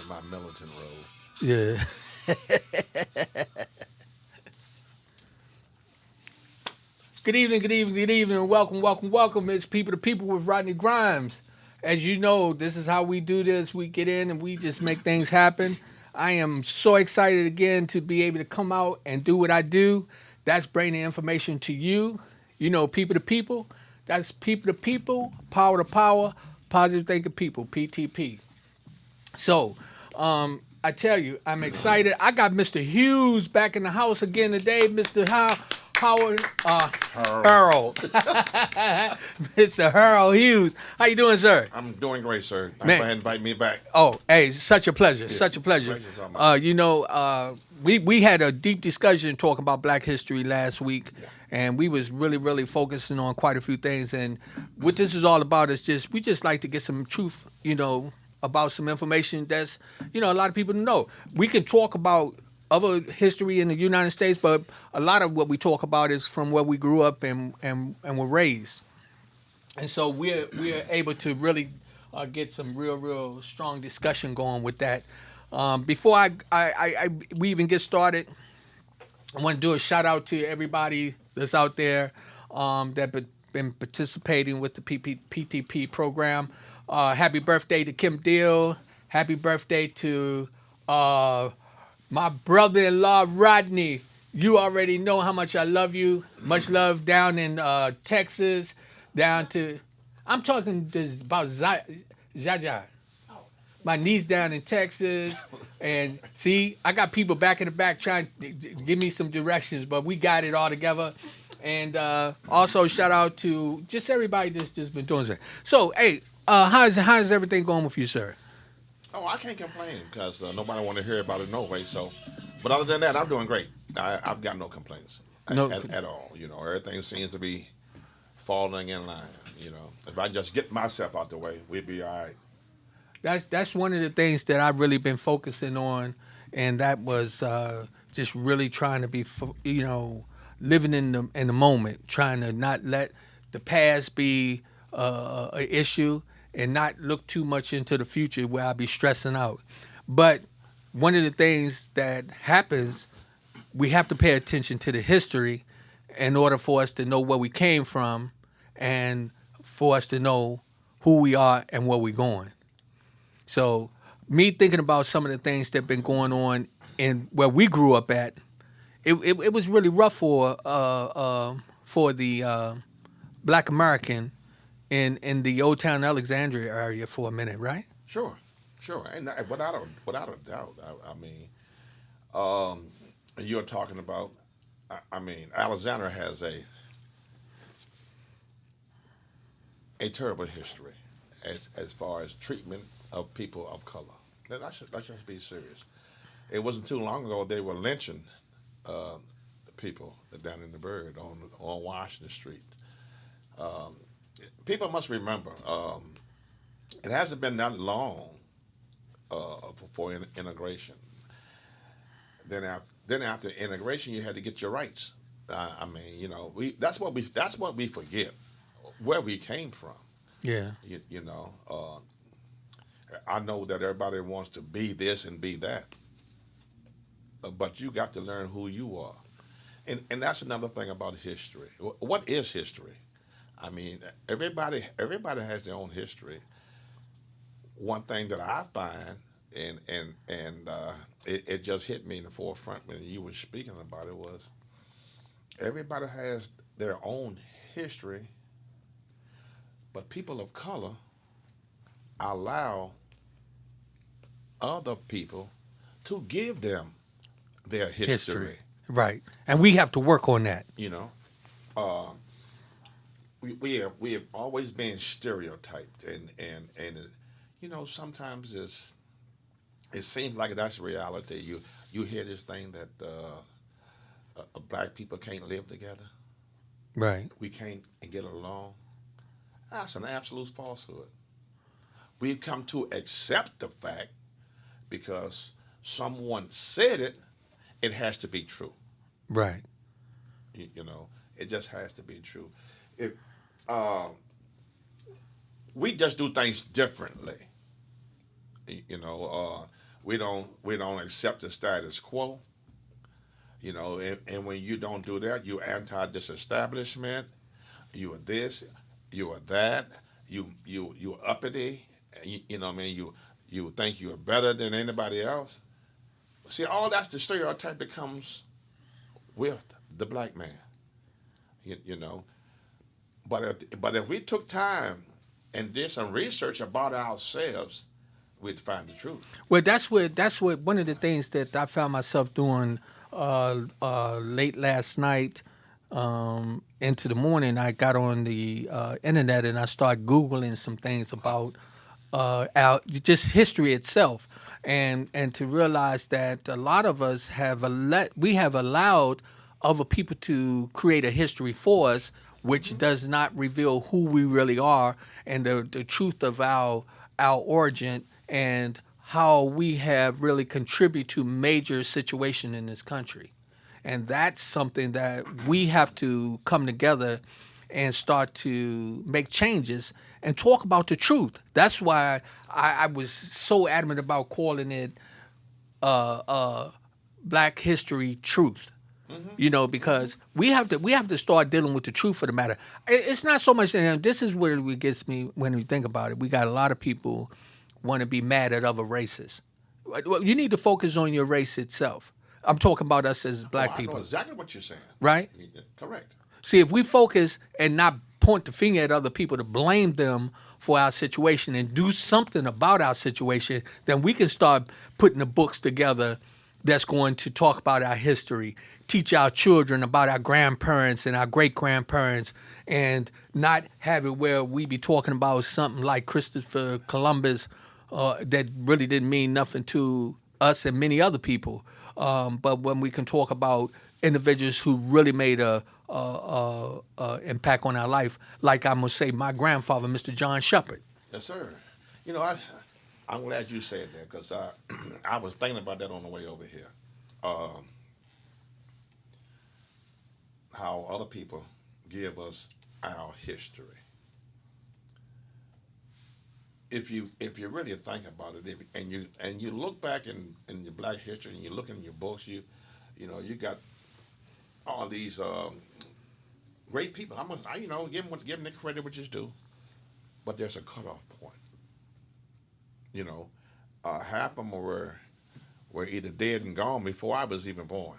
in my militant role. Yeah. Good evening, good evening, good evening. Welcome, welcome, welcome. It's People to People with Rodney Grimes. As you know, this is how we do this. We get in and we just make things happen. I am so excited again to be able to come out and do what I do. That's bringing information to you. You know, people to people. That's people to people, power to power, positive thinking people, PTP. So, I tell you, I'm excited. I got Mr. Hughes back in the house again today. Mr. Howard Harold, Harold, Mr. Harold Hughes. How you doing, sir? I'm doing great, sir. Thanks for Man, inviting me back. oh, hey, such a pleasure, Yeah, such a pleasure. pleasure's all mine. We had a deep discussion talking about Black history last week, Yeah. and we was really focusing on quite a few things. And what this is all about is just we just like to get some truth, about some information that's a lot of people don't know. We can talk about other history in the United States, but a lot of what we talk about is from where we grew up and were raised. And so we're able to really get some real strong discussion going with that. Before we even get started, I want to do a shout out to everybody that's out there that been participating with the PTP program. Happy birthday to Kim Deal. Happy birthday to my brother-in-law Rodney. You already know how much I love you. Much love down in Texas, down to I'm talking this about Jaja. My niece down in Texas, and see, I got people back in the back trying to give me some directions, but we got it all together. And also shout out to just everybody that's just been doing it. So, hey, how's everything going with you, sir? Oh, I can't complain because nobody want to hear about it no way. So, but other than that, I'm doing great. I've got no complaints No, at all. Everything seems to be falling in line. If I just get myself out the way, we'd be all right. that's one of the things that I've really been focusing on, and that was just really trying to be, living in the moment, trying to not let the past be an issue, and not look too much into the future where I'll be stressing out. But one of the things that happens, we have to pay attention to the history in order for us to know where we came from, and for us to know who we are and where we're going. So, me thinking about some of the things that been going on in where we grew up at, it was really rough for the Black American in the Old Town Alexandria area for a minute, right? Sure, sure, and without a doubt. I mean, um, you're talking about. I mean, Alexander has a terrible history as far as treatment of people of color. Let's just be serious. It wasn't too long ago they were lynching uh, the people down in the Bird on Washington Street. Um, People must remember it hasn't been that long for integration. Then after integration, you had to get your rights. I mean, we that's what we forget where we came from. Yeah. I know that everybody wants to be this and be that, but you got to learn who you are. And that's another thing about history. What is history? I mean, everybody has their own history. One thing that I find, and it just hit me in the forefront when you were speaking about it, was everybody has their own history, but people of color allow other people to give them their History. history. Right. And we have to work on that. You know, uh, we have always been stereotyped, and sometimes it seems like that's reality. You hear this thing that black people can't live together. Right. We can't get along. That's an absolute falsehood. We've come to accept the fact because someone said it. It has to be true. Right. It just has to be true. If uh, we just do things differently, you know, we don't accept the status quo. And when you don't do that, you anti-disestablishment. You are this, you are that. You uppity. What I mean. You think you're better than anybody else. See, all that's the stereotype that comes with the black man. You, you know, but if we took time and did some research about ourselves, we'd find the truth. Well, that's what one of the things that I found myself doing late last night into the morning. I got on the internet and I started googling some things about our just history itself, and to realize that a lot of us we have allowed other people to create a history for us, which does not reveal who we really are and the truth of our origin and how we have really contributed to major situation in this country. And that's something that we have to come together and start to make changes and talk about the truth. That's why I was so adamant about calling it Black History Truth. Because we have to start dealing with the truth of the matter. It's not so much, and this is where it gets me when we think about it. We got a lot of people want to be mad at other races. Well, you need to focus on your race itself. I'm talking about us as black Oh, I know people, exactly what you're saying. right? Correct. See, if we focus and not point the finger at other people to blame them for our situation and do something about our situation, then we can start putting the books together that's going to talk about our history, teach our children about our grandparents and our great-grandparents, and not have it where we be talking about something like Christopher Columbus that really didn't mean nothing to us and many other people. But when we can talk about individuals who really made a impact on our life, like I'm gonna say, my grandfather, Mr. John Shepard. Yes, sir. I'm glad you said that because I was thinking about that on the way over here. How other people give us our history. If you really think about it, and you look back in your black history and you look in your books, you got all these great people. Give them the credit which is due, but there's a cutoff point. Half of them were either dead and gone before I was even born.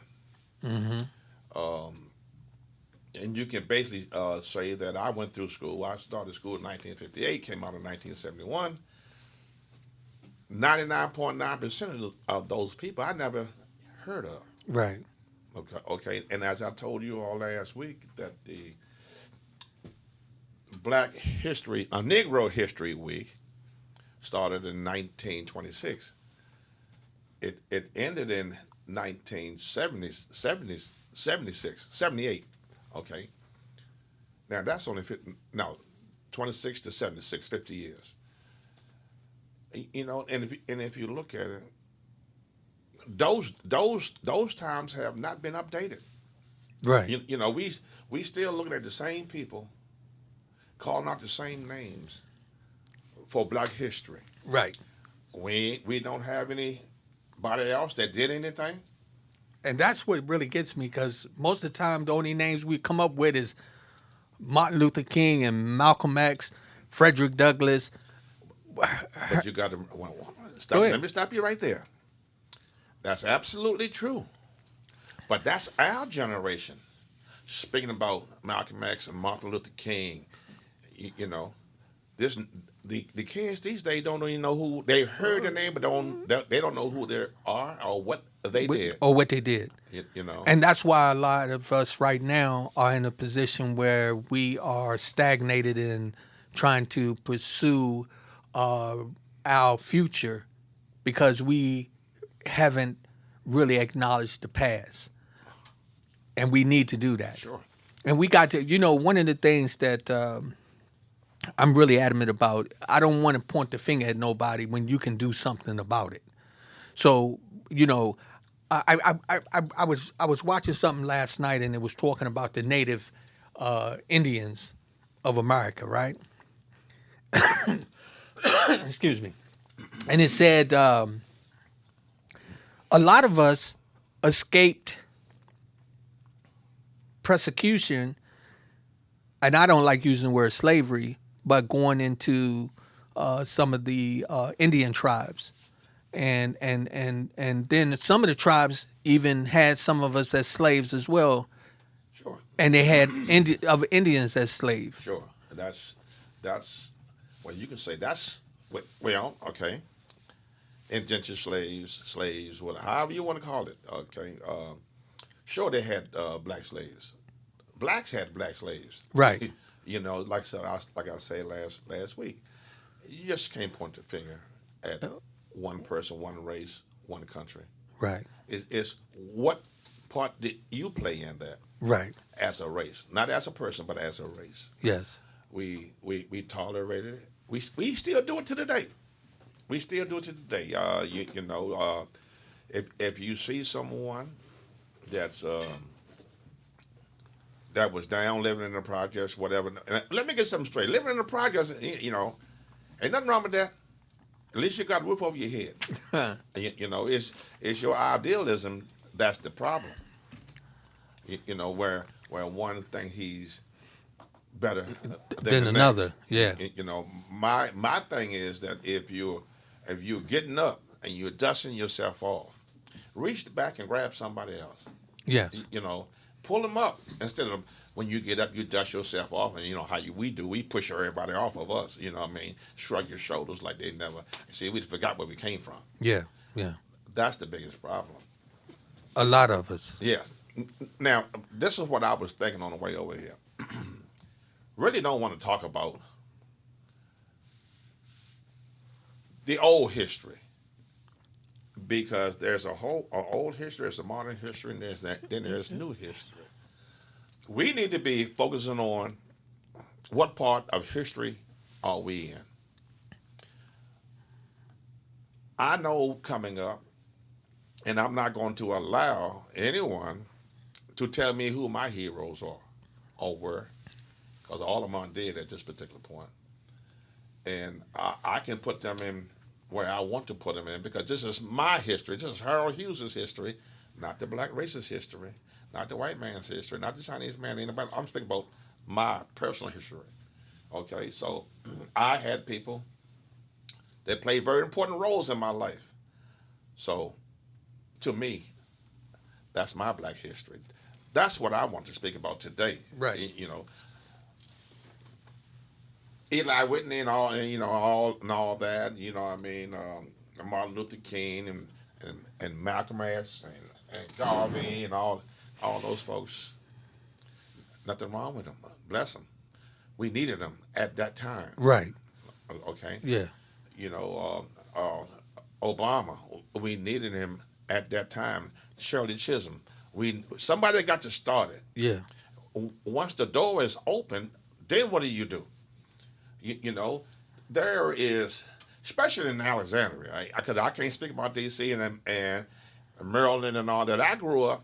Mm-hmm. And you can basically say that I went through school. I started school in 1958, came out in 1971. 99.9% of those people I never heard of. Right. Okay. And as I told you all last week, that the Negro History Week started in 1926. It ended in 78. Okay. Now that's only 26 to 76, 50 years. And if you look at it, those times have not been updated. Right. We still looking at the same people, calling out the same names for Black history. Right. We don't have anybody else that did anything. And that's what really gets me, because most of the time the only names we come up with is Martin Luther King and Malcolm X, Frederick Douglass. But you got to stop. Go ahead. Let me stop you right there. That's absolutely true. But that's our generation. Speaking about Malcolm X and Martin Luther King, the kids these days don't even know who they heard the name, but they don't know who they are or what they did. Or what they did. And And that's why a lot of us right now are in a position where we are stagnated in trying to pursue our future, because we haven't really acknowledged the past. And we need to do that. sure. And we got to, one of the things that I'm really adamant about, I don't want to point the finger at nobody when you can do something about it. So, I was watching something last night, and it was talking about the native Indians of America, right? Excuse me. And it said a lot of us escaped persecution, and I don't like using the word slavery, but going into some of the Indian tribes, and then some of the tribes even had some of us as slaves as well, Sure. and they had other Indians as slaves. Sure. That's well, you can say that's well, okay. Indentured slaves, whatever, however you want to call it. Okay. Sure, they had black slaves. Blacks had black slaves. Right. You know, like I said last week, you just can't point the finger at one person, one race, one country. Right. It's what part did you play in that Right. as a race, not as a person, but as a race. Yes. We tolerated it. We still do it to today. We still do it to today. You know, if you see someone that's that was down living in the projects, whatever. And let me get something straight. Living in the projects, you know, ain't nothing wrong with that. At least you got a roof over your head. You know, it's your idealism that's the problem. You know, where one thing he's better than the another. next. Yeah. You know, my thing is that if you're getting up and you're dusting yourself off, reach back and grab somebody else. Yes. You know, pull them up instead of when you get up, you dust yourself off, and you know how we push everybody off of us. You know what I mean? Shrug your shoulders like they never see. We forgot where we came from. Yeah. Yeah. That's the biggest problem. A lot of us. Yes. Now, this is what I was thinking on the way over here. Really don't want to talk about the old history because there's a old history, there's a modern history, and then there's new history. We need to be focusing on what part of history are we in. I know coming up, and I'm not going to allow anyone to tell me who my heroes are or were, because all of them aren't dead at this particular point. And I can put them in where I want to put them in because this is my history. This is Harold Hughes' history, not the black race's history, not the white man's history, not the Chinese man. Anybody. I'm speaking about my personal history. Okay, so I had people that played very important roles in my life. So, to me, that's my black history. That's what I want to speak about today. Right. You know, Eli Whitney and all, and, you know, all that. You know, what I mean, Martin Luther King and Malcolm X and Garvey and all those folks. Nothing wrong with them. Bless them. We needed them at that time. Right. Okay. Yeah. You know, Obama. We needed him at that time. Shirley Chisholm. Somebody got to start it. Yeah. Once the door is open, then what do? You know, there is, especially in Alexandria, because I can't speak about D.C. and Maryland and all that. I grew up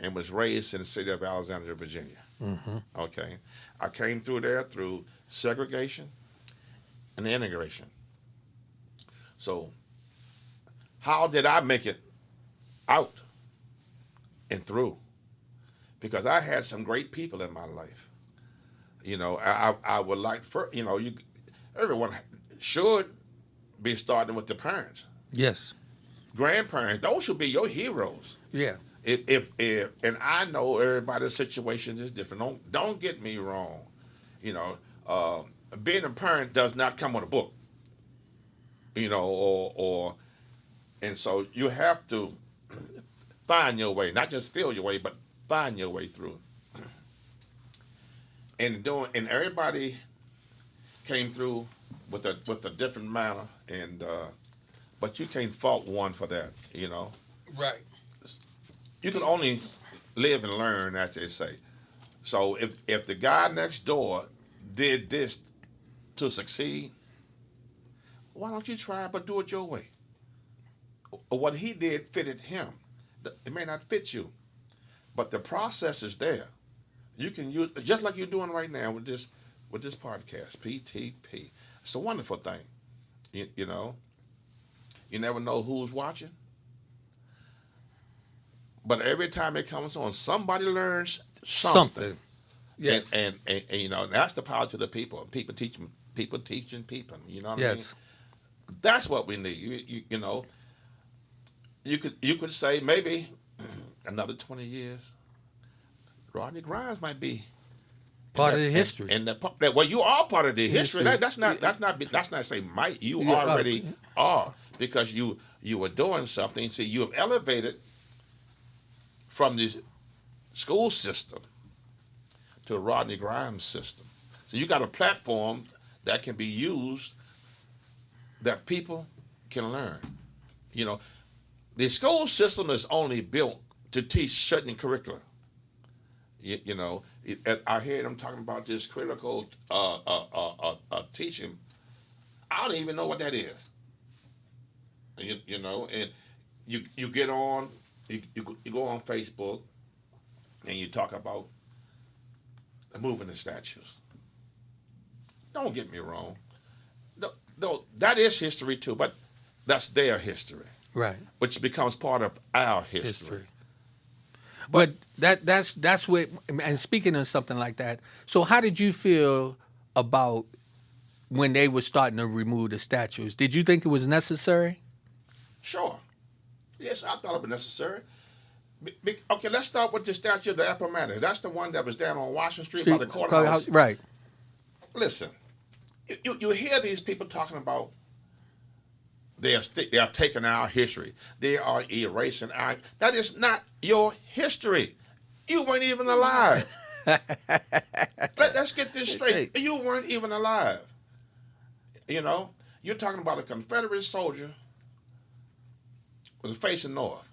and was raised in the city of Alexandria, Virginia. Mm-hmm. Okay, I came through there through segregation and integration. So, how did I make it out and through? Because I had some great people in my life. You know, I would like for everyone should be starting with the parents, Yes. grandparents. Those should be your heroes. Yeah. If and I know everybody's situation is different. Don't get me wrong. You know, being a parent does not come with a book. You know, or and so you have to find your way, not just feel your way, but find your way through it. And everybody came through with a different manner, and but you can't fault one for that. You know, Right. you can only live and learn, as they say. So if the guy next door did this to succeed, why don't you try but do it your way? Or what he did fitted him. It may not fit you, but the process is there. You can use just like you're doing right now with this podcast, PTP. It's a wonderful thing. You know, you never know who's watching, But every time it comes on, somebody learns something. Something. Yes. And you know, that's the power to the people. People teaching people. You know what I mean? Yes. That's what we need. You know, you could say maybe another 20 years, Rodney Grimes might be Part of the history. And well, you are part of the history. History. That's not say might. You Yeah, already are, because you were doing something. See, you have elevated from the school system to a Rodney Grimes system. So you got a platform that can be used, that people can learn. You know, the school system is only built to teach certain curricula. You know, I hear them talking about this critical teaching. I don't even know what that is. You know, and you get on, you go on Facebook, and you talk about moving the statues. Don't get me wrong. No, that is history too, but that's their history, Right. which becomes part of our history. History. But that's what. And speaking of something like that, so how did you feel about when they were starting to remove the statues? Did you think it was necessary? Sure. Yes, I thought it was necessary. Okay, let's start with the statue of the Appomattox. That's the one that was down on Washington Street by the courthouse. Right. Listen, you hear these people talking about they are taking our history. They are erasing our. That is not your history. You weren't even alive. Let's get this straight. You weren't even alive. You know, you're talking about a Confederate soldier was facing north.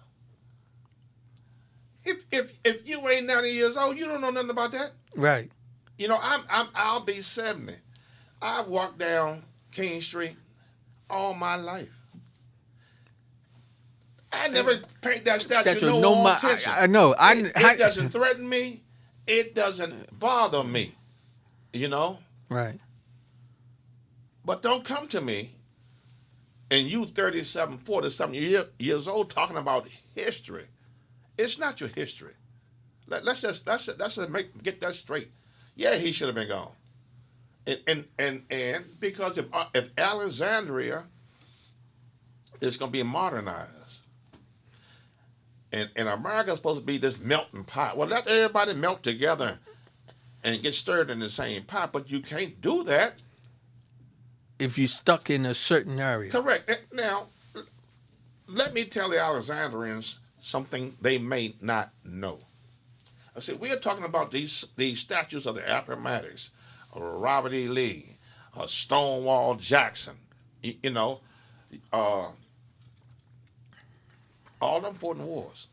If you ain't 90 years old, you don't know nothing about that. Right. You know, I'll be 70. I've walked down King Street all my life. I never paid that statue no attention. I know. It doesn't threaten me. It doesn't bother me. You know? Right. But don't come to me and you 37, 40-something years old talking about history. It's not your history. Let's just get that straight. Yeah, he should have been gone. And because if Alexandria is going to be modernized, and America is supposed to be this melting pot, well, let everybody melt together and get stirred in the same pot, but you can't do that. If you're stuck in a certain area. Correct. Now, let me tell the Alexandrians something they may not know. I said, we are talking about these statues of the Appomattox, Robert E. Lee, Stonewall Jackson, you know, all them important wars.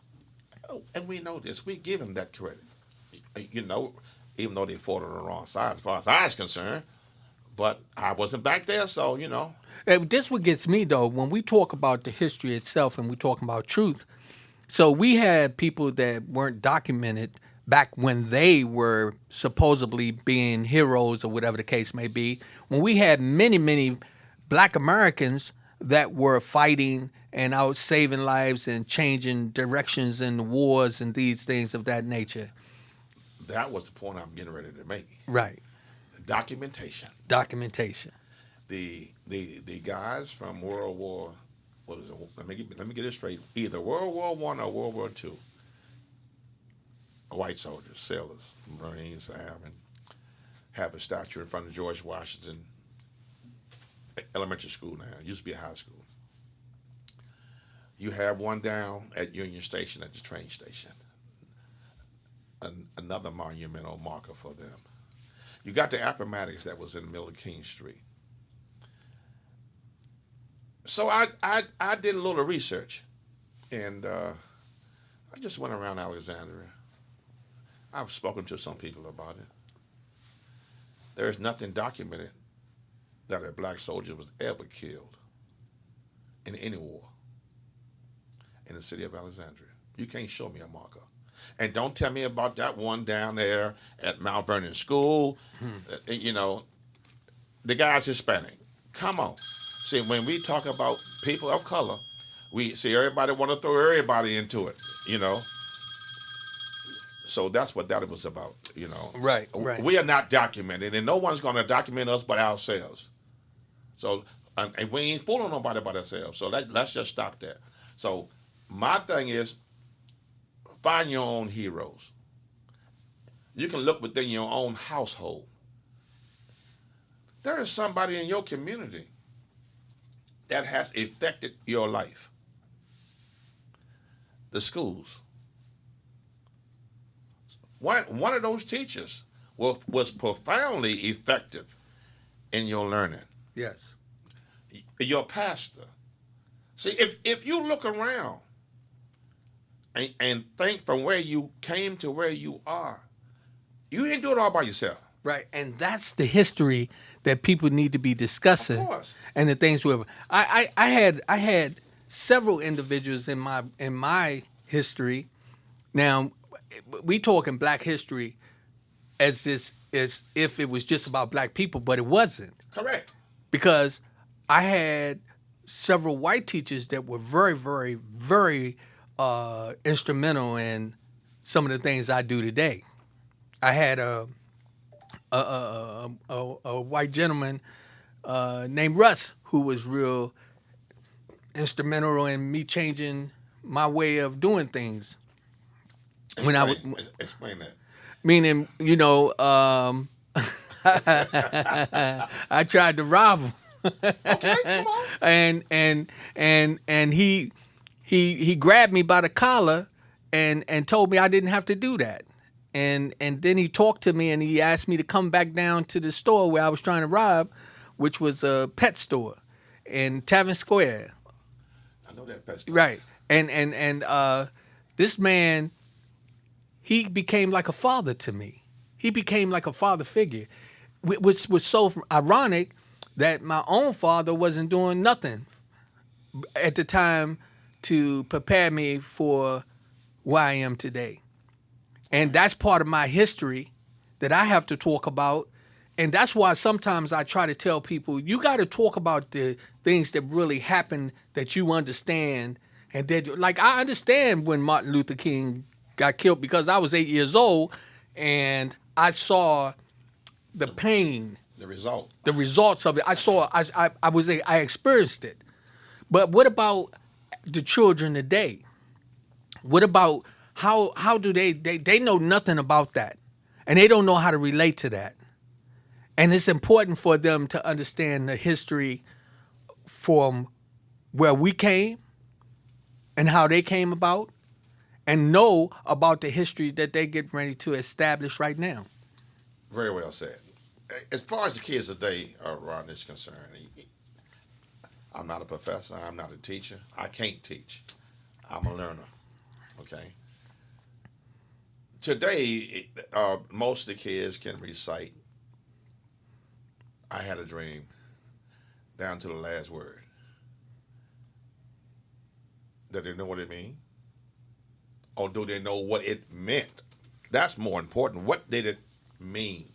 Oh, and we know this. We give them that credit. You know, even though they fought on the wrong side as far as I was concerned. But I wasn't back there, so, you know. This what gets me, though, when we talk about the history itself and we talk about truth. So we had people that weren't documented back when they were supposedly being heroes or whatever the case may be. When we had many, many black Americans that were fighting and out saving lives and changing directions in the wars and these things of that nature. That was the point I'm getting ready to make. Right. Documentation. The guys from World War, what is it? Let me get it straight. Either World War I or World War II. White soldiers, sailors, Marines, have a statue in front of George Washington Elementary School now. It used to be a high school. You have one down at Union Station at the train station. Another monumental marker for them. You got the Appomattox that was in the middle of King Street. So I did a little research, and I just went around Alexandria. I've spoken to some people about it. There is nothing documented that a black soldier was ever killed in any war in the city of Alexandria. You can't show me a marker. And don't tell me about that one down there at Mount Vernon School. You know, the guy's Hispanic. Come on. See, when we talk about people of color, we see everybody want to throw everybody into it, you know. So that's what that was about, you know. Right, right. We are not documented, and no one's going to document us but ourselves. So, and we ain't fooling nobody but ourselves. So let's just stop there. So, my thing is, find your own heroes. You can look within your own household. There is somebody in your community that has affected your life. The schools. One of those teachers was profoundly effective in your learning. Yes. Your pastor. See, if you look around and think from where you came to where you are, you didn't do it all by yourself. Right, and that's the history that people need to be discussing, Of course. and the things where I had several individuals in my history. Now, we talking Black history as if it was just about Black people, but it wasn't, Correct. because I had several white teachers that were very, very, very instrumental in some of the things I do today. I had a white gentleman named Russ who was real instrumental in me changing my way of doing things. Explain that. Meaning, I tried to rob him. Okay, come on. and he grabbed me by the collar and told me I didn't have to do that. And then he talked to me and he asked me to come back down to the store where I was trying to rob, which was a pet store in Tavern Square. I know that pet store. Right. And this man, he became like a father to me. He became like a father figure, which was so ironic that my own father wasn't doing nothing at the time to prepare me for where I am today. And that's part of my history that I have to talk about. And that's why sometimes I try to tell people, you got to talk about the things that really happened that you understand. And that, like, I understand when Martin Luther King got killed because I was 8 years old and I saw the pain, The result. the results of it. I experienced it. But what about the children today? What about how do they know nothing about that, and they don't know how to relate to that, and it's important for them to understand the history from where we came and how they came about, and know about the history that they get ready to establish right now. Very well said. As far as the kids today, Rodney, is concerned, I'm not a professor. I'm not a teacher. I can't teach. I'm a learner. Okay. Today, most of the kids can recite "I had a dream" down to the last word. Do they know what it means? Or do they know what it meant? That's more important. What did it mean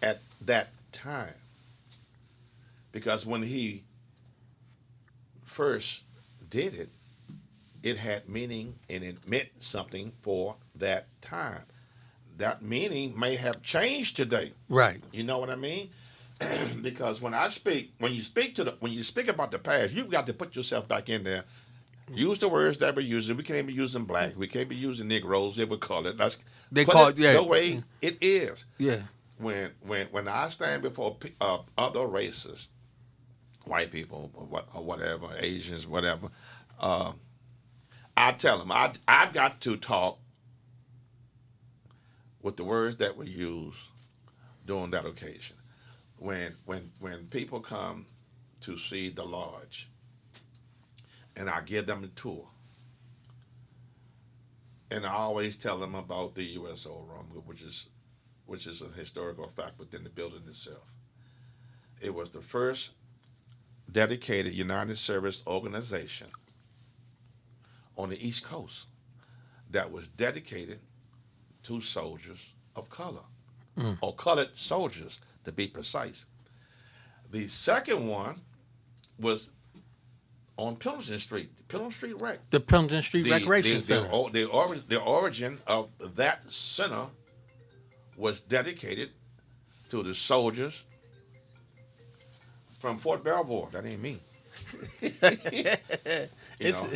at that time? Because when he first did it, it had meaning and it meant something for that time. That meaning may have changed today. Right. You know what I mean? Because when you speak about the past, you've got to put yourself back in there. Use the words that we're using. We can't be using black. We can't be using Negroes. They would call it. The way it is. Yeah. When I stand before other races, white people or whatever, Asians, whatever, I tell them I've got to talk with the words that were used during that occasion. When people come to see the lodge, and I give them a tour, and I always tell them about the USO room, which is a historical fact within the building itself. It was the first dedicated United Service organization on the East Coast that was dedicated to soldiers of color, or colored soldiers, to be precise. The second one was on Pilgrim Street, Pilgrim Street Rec. The Pendleton Street Recreation Center. The origin of that center was dedicated to the soldiers from Fort Belvoir. That ain't me. You know.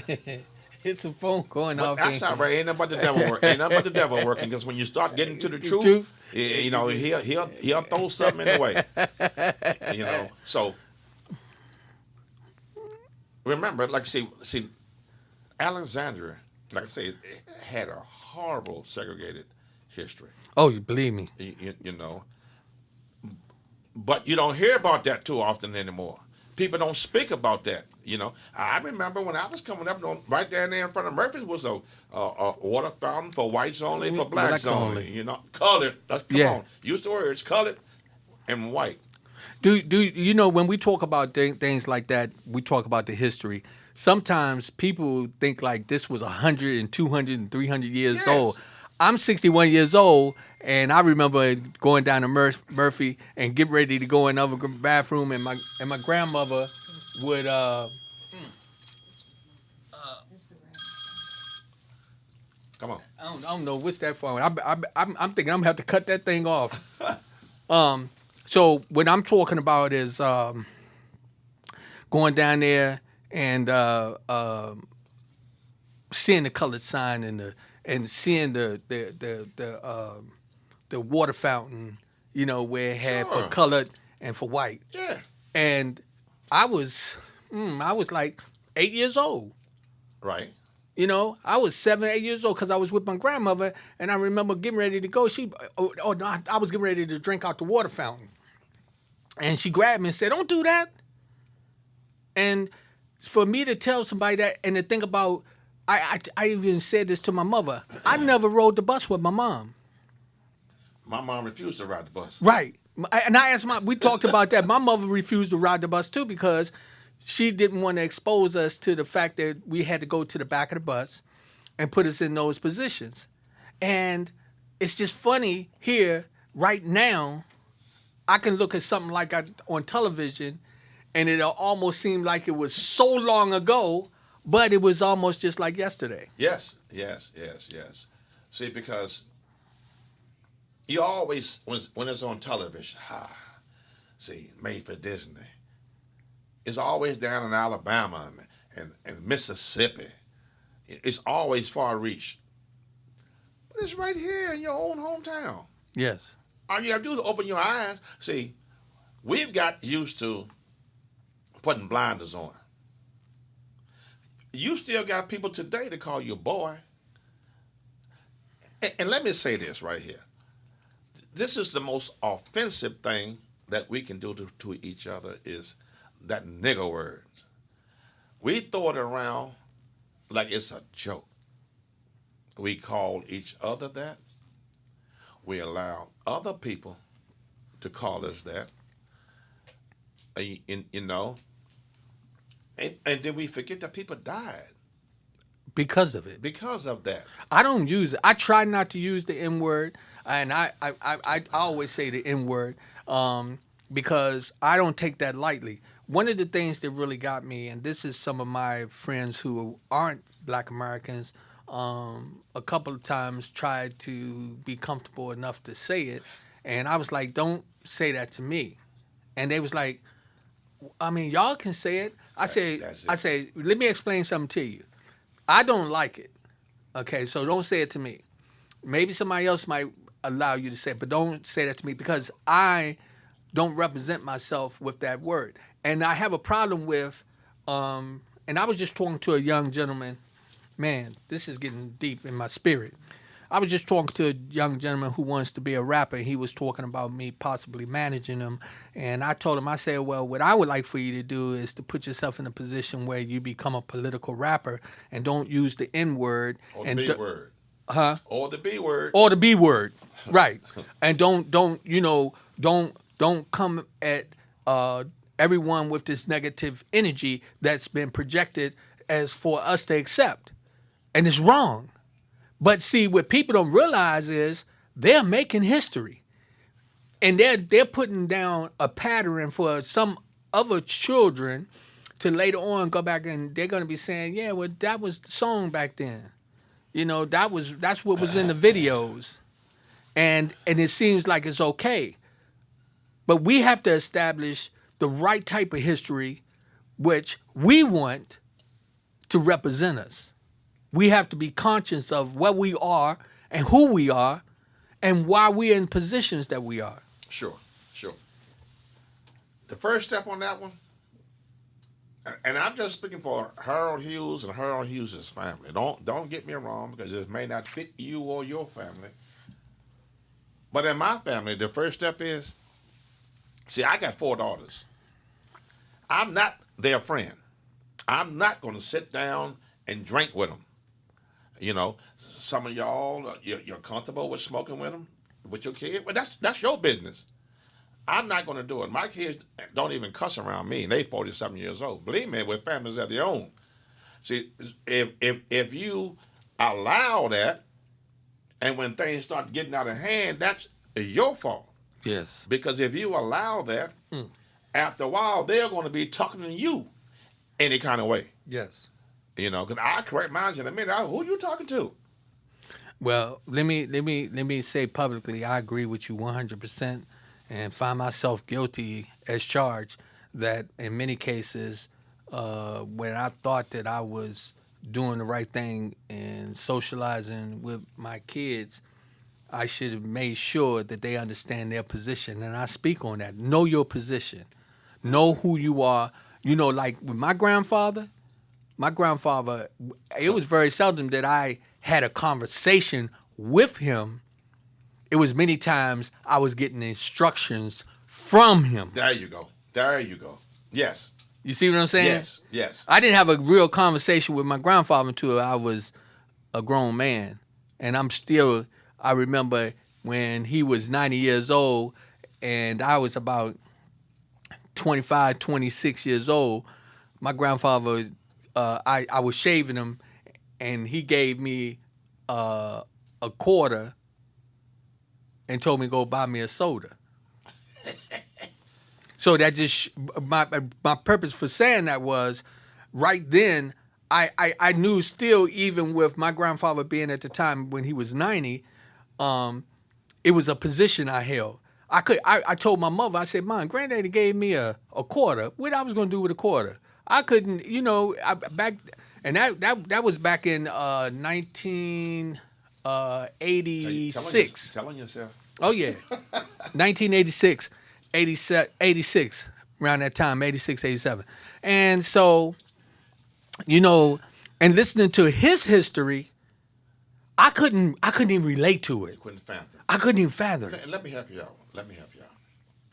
It's a phone going But off. that's all right. Ain't nothing but the devil work. Ain't nothing but the devil working. Because when you start getting to the truth, you know, he'll throw something in the way. You know. So remember, like see, Alexandria, like I say, had a horrible segregated history. Oh, you believe me? You know. But you don't hear about that too often anymore. People don't speak about that. You know, I remember when I was coming up, right down there in front of Murphy's was a water fountain for whites only, for blacks only. You know, colored. Come on, use the words colored and white. Do you know when we talk about things like that, we talk about the history. Sometimes people think like this was 100 and 200 and 300 years old. I'm 61 years old, and I remember going down to Murphy and getting ready to go in the other bathroom, and my grandmother would Come on. I don't know what's that for. I'm thinking I'm gonna have to cut that thing off. So what I'm talking about is going down there and seeing the colored sign and seeing the water fountain, you know, where it had for colored and for white. Yeah. And I was like 8 years old. Right. You know, I was 7, 8 years old because I was with my grandmother, and I remember getting ready to go. I was getting ready to drink out the water fountain, and she grabbed me and said, "Don't do that." And for me to tell somebody that, and to think about, I even said this to my mother. I never rode the bus with my mom. My mom refused to ride the bus. Right, and I asked we talked about that. My mother refused to ride the bus too because she didn't want to expose us to the fact that we had to go to the back of the bus and put us in those positions. And it's just funny here, right now, I can look at something like on television and it'll almost seem like it was so long ago, but it was almost just like yesterday. Yes. See, because you always, when it's on television, made for Disney. It's always down in Alabama and Mississippi. It's always far reach. But it's right here in your own hometown. Yes. All you have to do is open your eyes. See, we've got used to putting blinders on. You still got people today to call you a boy. And let me say this right here. This is the most offensive thing that we can do to each other is that nigger word. We throw it around like it's a joke. We call each other that. We allow other people to call us that. You know, and then we forget that people died Because of it. because of that. I don't use it. I try not to use the N word, and I always say the N word because I don't take that lightly. One of the things that really got me, and this is some of my friends who aren't Black Americans, a couple of times tried to be comfortable enough to say it, and I was like, "Don't say that to me," and they was like, "I mean, y'all can say it." I say, "Let me explain something to you. I don't like it. Okay, so don't say it to me. Maybe somebody else might allow you to say it, but don't say that to me because I don't represent myself with that word." And I have a problem with, and I was just talking to a young gentleman. Man, this is getting deep in my spirit. I was just talking to a young gentleman who wants to be a rapper. He was talking about me possibly managing him. And I told him, I said, well, what I would like for you to do is to put yourself in a position where you become a political rapper and don't use the N word. Or the B word. Huh? Or the B word. Or the B word. Right. And don't come at everyone with this negative energy that's been projected as for us to accept. And it's wrong. But see, what people don't realize is they're making history. And they're putting down a pattern for some other children to later on go back and they're going to be saying, yeah, well, that was the song back then. You know, that's what was in the videos. And it seems like it's okay. But we have to establish the right type of history which we want to represent us. We have to be conscious of what we are and who we are and why we're in positions that we are. Sure, sure. The first step on that one, and I'm just speaking for Harold Hughes and Harold Hughes' family. Don't get me wrong, because it may not fit you or your family. But in my family, the first step is, see, I got 4 daughters. I'm not their friend. I'm not going to sit down and drink with them. You know, some of y'all, you're comfortable with smoking with them, with your kid. Well, that's your business. I'm not going to do it. My kids don't even cuss around me. They 47 years old. Believe me, with families of their own. See, if you allow that, and when things start getting out of hand, that's your fault. Yes. Because if you allow that, after a while, they're going to be talking to you any kind of way. Yes. You know, because I correct mine in a minute. Who you talking to? Well, let me say publicly, I agree with you 100%, and find myself guilty as charged that in many cases, when I thought that I was doing the right thing and socializing with my kids, I should have made sure that they understand their position. And I speak on that. Know your position. Know who you are. You know, like with my grandfather, it was very seldom that I had a conversation with him. It was many times I was getting instructions from him. There you go. There you go. Yes. You see what I'm saying? Yes. Yes. I didn't have a real conversation with my grandfather until I was a grown man. And I remember when he was 90 years old and I was about 25, 26 years old, my grandfather, I was shaving him and he gave me a quarter and told me to go buy me a soda. So that just my purpose for saying that was, right then I knew still, even with my grandfather being at the time when he was 90, it was a position I held. I told my mother, I said, Mom, Granddaddy gave me a quarter. What I was gonna do with a quarter? I couldn't, that was back in 1986. Telling yourself. Oh, yeah. 1986, 86, around that time, 86, 87. And so, and listening to his history, I couldn't even relate to it. You couldn't fathom. I couldn't even fathom it. Let me help you out.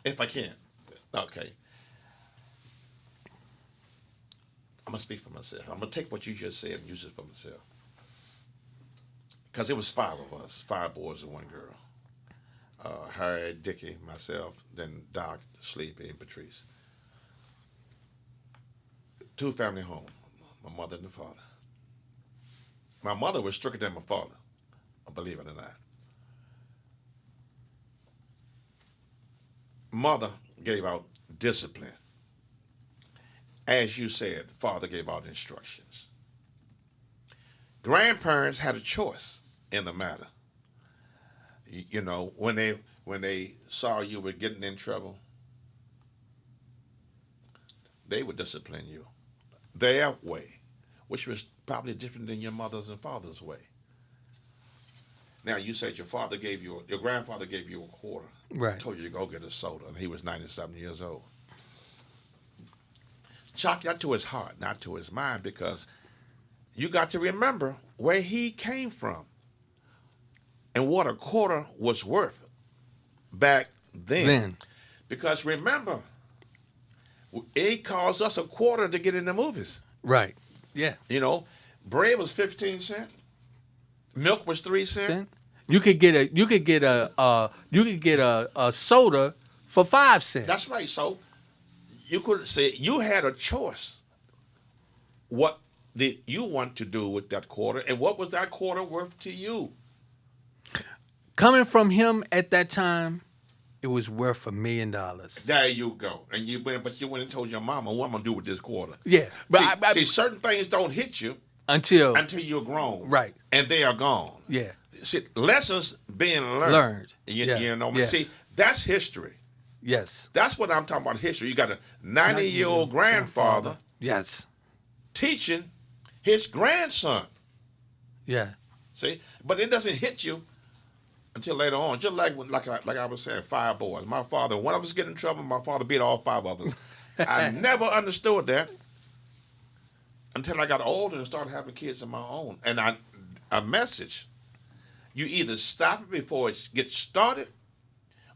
If I can. Okay. I'm going to speak for myself. I'm going to take what you just said and use it for myself. Because it was 5 of us, 5 boys and 1 girl. Harry, Dickie, myself, then Doc, Sleepy, and Patrice. 2 family home, my mother and the father. My mother was stricter than my father, believe it or not. Mother gave out discipline. As you said, father gave out instructions. Grandparents had a choice in the matter. You know, when they saw you were getting in trouble, they would discipline you their way, which was probably different than your mother's and father's way. Now, you said your grandfather gave you a quarter. Right. Told you to go get a soda, and he was 97 years old. Chalk that to his heart, not to his mind, because you got to remember where he came from and what a quarter was worth back then. Because remember, it cost us a quarter to get in the movies. Right. Yeah. You know, bread was 15 cents. Milk was 3 cents. You could get a soda for 5 cents. That's right. So you could say you had a choice. What did you want to do with that quarter, and what was that quarter worth to you? Coming from him at that time, it was worth $1 million. There you go. And but you went and told your mama, what I'm going to do with this quarter. Yeah, but See, certain things don't hit you until you're grown. Right. And they are gone. Yeah. See, lessons being learned. You know, Yes. see, that's history. Yes. That's what I'm talking about, history. You got a 90-year-old grandfather Yes. teaching his grandson. Yeah. See, but it doesn't hit you until later on. Just like I was saying, 5 boys. My father, one of us get in trouble, my father beat all 5 of us. I never understood that until I got older and started having kids of my own. And a message: you either stop it before it gets started,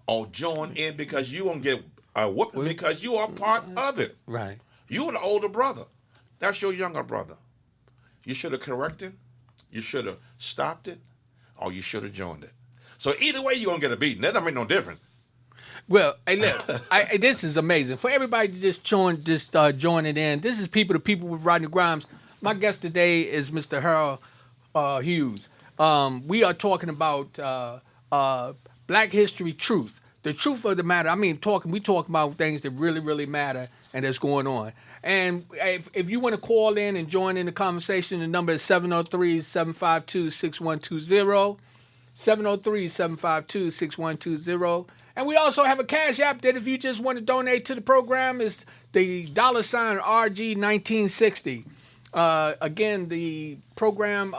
or join in because you won't get a whooping because you are part of it. Right. You are the older brother. That's your younger brother. You should have corrected, you should have stopped it, or you should have joined it. So either way, you're going to get a beating. That don't make no difference. Well, hey, look, this is amazing. For everybody to just joining in, this is People to People with Rodney Grimes. My guest today is Mr. Harold Hughes. We are talking about Black History truth. The truth of the matter. I mean, we talk about things that really, really matter and that's going on. And if you want to call in and join in the conversation, the number is 703-752-6120. 703-752-6120. And we also have a Cash App that if you just want to donate to the program, is the $RG1960. Again, the program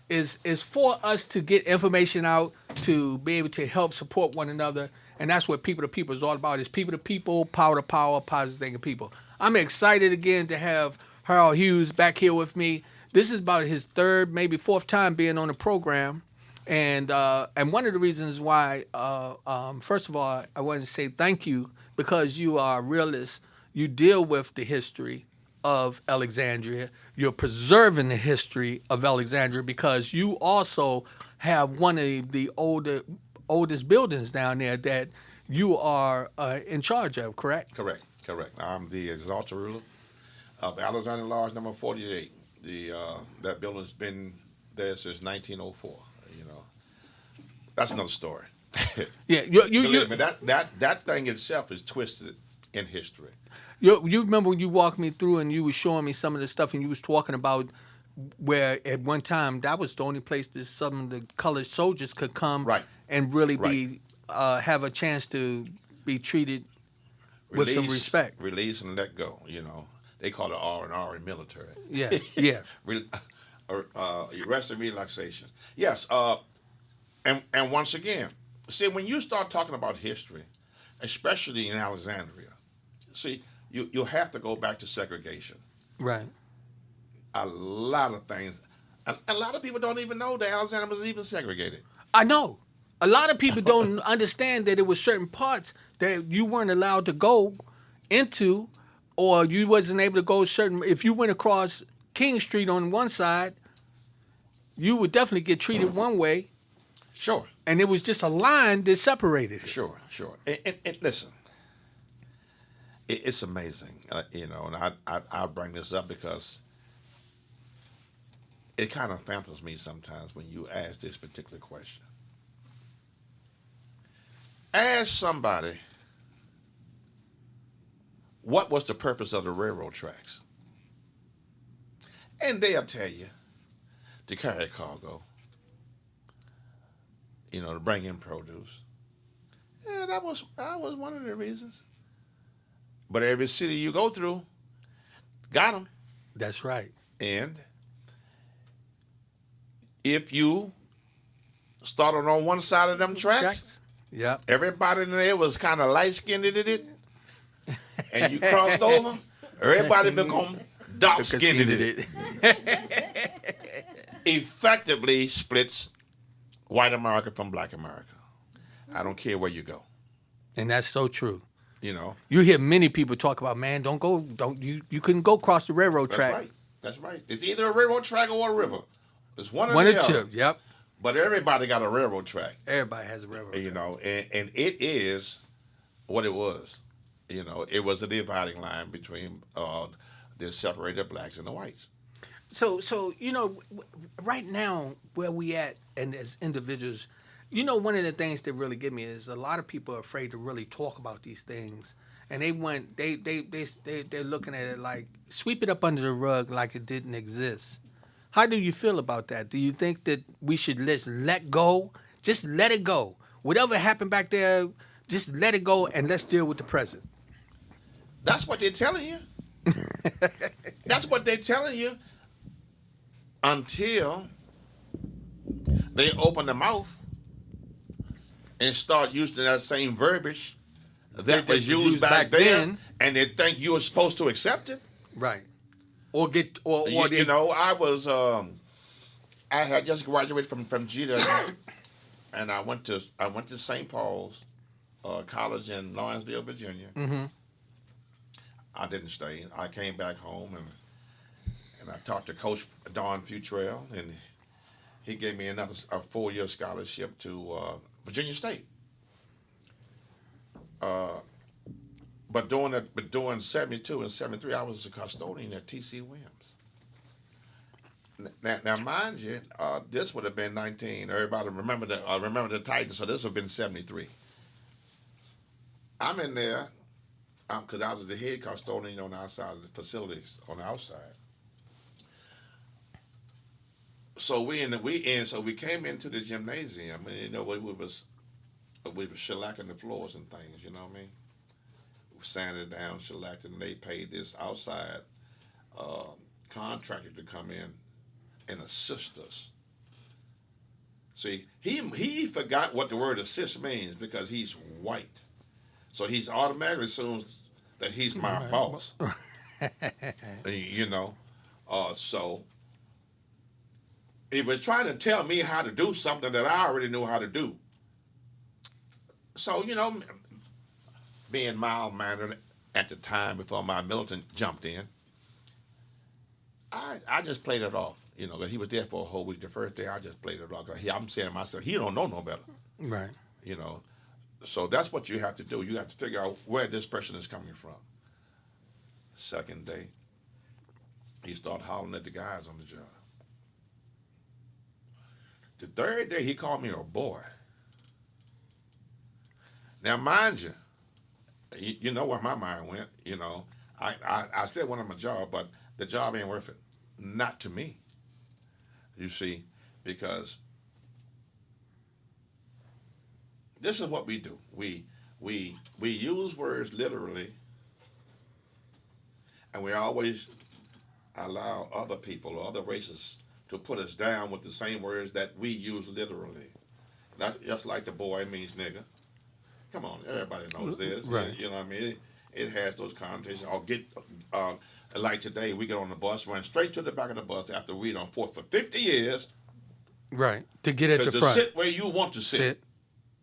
is for us to get information out, to be able to help support one another. And that's what People to People is all about. It's people to people, power to power, positive thinking people. I'm excited again to have Harold Hughes back here with me. This is about his 3rd, maybe 4th time being on the program. And one of the reasons why, first of all, I wanted to say thank you because you are a realist. You deal with the history of Alexandria. You're preserving the history of Alexandria because you also have one of the oldest buildings down there that you are in charge of, correct? Correct. I'm the exalted ruler of Alexandria Lodge number 48. That building's been there since 1904. You know, that's another story. Yeah, Believe me, that thing itself is twisted in history. You remember when you walked me through and you were showing me some of the stuff and you was talking about where at one time that was the only place that some of the colored soldiers could come and really be have a chance to be treated with some respect. Release and let go. You know, they call it R&R in military. Yeah, yeah. Rest and relaxation. Yes. And once again, see, when you start talking about history, especially in Alexandria, see, you'll have to go back to segregation. Right. A lot of things. A lot of people don't even know that Alexandria was even segregated. I know. A lot of people don't understand that there were certain parts that you weren't allowed to go into, or you wasn't able to go certain. If you went across King Street on one side, you would definitely get treated one way. Sure. And it was just a line that separated it. Sure. And listen, it's amazing, you know, and I bring this up because it kind of phantoms me sometimes when you ask this particular question. Ask somebody, what was the purpose of the railroad tracks? And they'll tell you, to carry cargo, you know, to bring in produce. Yeah, that was one of the reasons. But every city you go through got them. That's right. And if you started on one side of them tracks, yep, everybody in there was kind of light-skinned in it, and you crossed over, everybody become dark-skinned in it. Effectively splits white America from black America. I don't care where you go. And that's so true. You know, you hear many people talk about, man, you couldn't go across the railroad track. That's right. It's either a railroad track or a river. It's one or the other. Yep. But everybody got a railroad track. Everybody has a railroad track. You know, and it is what it was. You know, it was a dividing line between the separated blacks and the whites. So you know, right now where we at, and as individuals, You know, one of the things that really get me is a lot of people are afraid to really talk about these things, and they're looking at it like sweep it up under the rug like it didn't exist. How do you feel about that? Do you think that we should let go, just let it go? Whatever happened back there, just let it go and let's deal with the present. That's what they're telling you. That's what they're telling you until they open their mouth and start using that same verbiage that They was used back then, and they think you're supposed to accept it. Right? Or get or You know, I had just graduated from GW, and I went to St. Paul's College in Lawrenceville, Virginia. Mm-hmm. I didn't stay. I came back home and I talked to Coach Don Futrell, and he gave me a 4-year scholarship to Virginia State. But during '72 and '73, I was a custodian at T.C. Williams. Now, mind you, this would have been 19. Everybody remember the Titans, so this would have been '73. I'm in there because I was the head custodian on the outside of the facilities on the outside. So we came into the gymnasium, and you know we was shellacking the floors and things. You know what I mean? We sanded down, shellacked, and they paid this outside contractor to come in and assist us. See, he forgot what the word assist means because he's white. So he's automatically assumes that he's my boss. You know, so he was trying to tell me how to do something that I already knew how to do. So, you know, being mild-mannered at the time before my militant jumped in, I just played it off. You know, he was there for a whole week. The first day, I just played it off. I'm saying to myself, he don't know no better. Right. You know, so that's what you have to do. You have to figure out where this person is coming from. Second day, he started hollering at the guys on the job. The third day, he called me a boy. Now, mind you, you know where my mind went. You know, I still wanted my job, but the job ain't worth it. Not to me. You see, because this is what we do. We use words literally, and we always allow other people or other races to put us down with the same words that we use literally. That's just like the boy means nigga. Come on, everybody knows this. Right. You know what I mean? It has those connotations. Or like today, we get on the bus, run straight to the back of the bus after we done fought for 50 years. Right. To get at the to front. sit where you want to sit.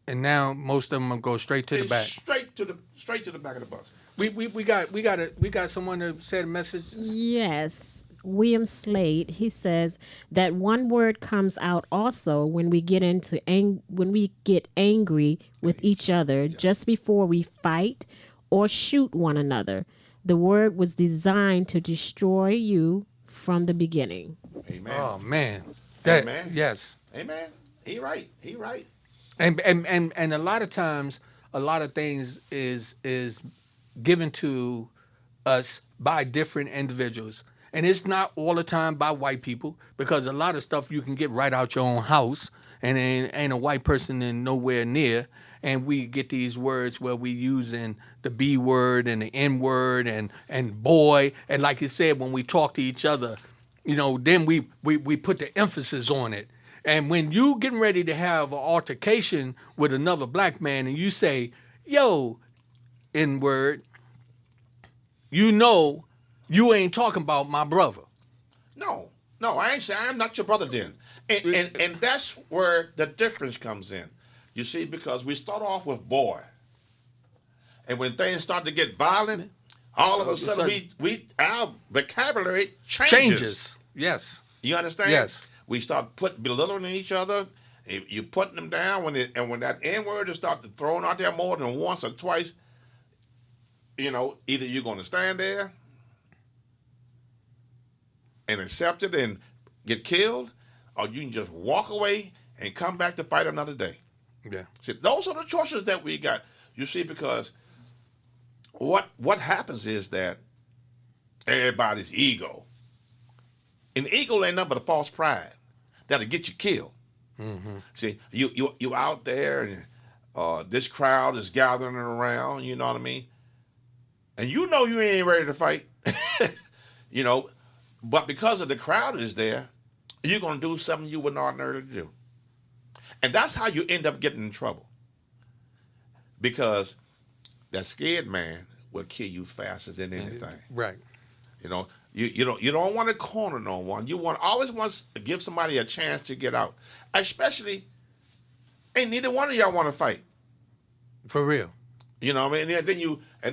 And now most of them go straight to the back. Straight to the back of the bus. We got someone to send a message. Yes. William Slade, he says that one word comes out also when we get angry with each other just before we fight or shoot one another. The word was designed to destroy you from the beginning. Amen. Oh man. Amen. Yes. Amen. He right. And a lot of times a lot of things is given to us by different individuals. And it's not all the time by white people, because a lot of stuff you can get right out your own house, and ain't a white person in nowhere near. And we get these words where we using the B word and the N word and boy. And like you said, when we talk to each other, you know, then we put the emphasis on it. And when you getting ready to have an altercation with another black man and you say, yo, N word, you know, you ain't talking about my brother. No, I ain't saying I'm not your brother then. And that's where the difference comes in. You see, because we start off with boy. And when things start to get violent, all of a sudden our vocabulary changes. Yes. You understand? Yes. We start belittling each other. You putting them down when that N word is started throwing out there more than once or twice. You know, either you're going to stand there and accept it and get killed, or you can just walk away and come back to fight another day. Yeah. See, those are the choices that we got. You see, because what happens is that everybody's ego, and ego ain't nothing but a false pride that'll get you killed. See, you out there, and this crowd is gathering around. You know what I mean? And you know you ain't ready to fight. you know, but because of the crowd is there, you're gonna do something you wouldn't ordinarily do, and that's how you end up getting in trouble. Because that scared man will kill you faster than anything. Right. You know, you don't want to corner no one. You always want to give somebody a chance to get out. Especially, ain't neither one of y'all want to fight. For real. You know what I mean? And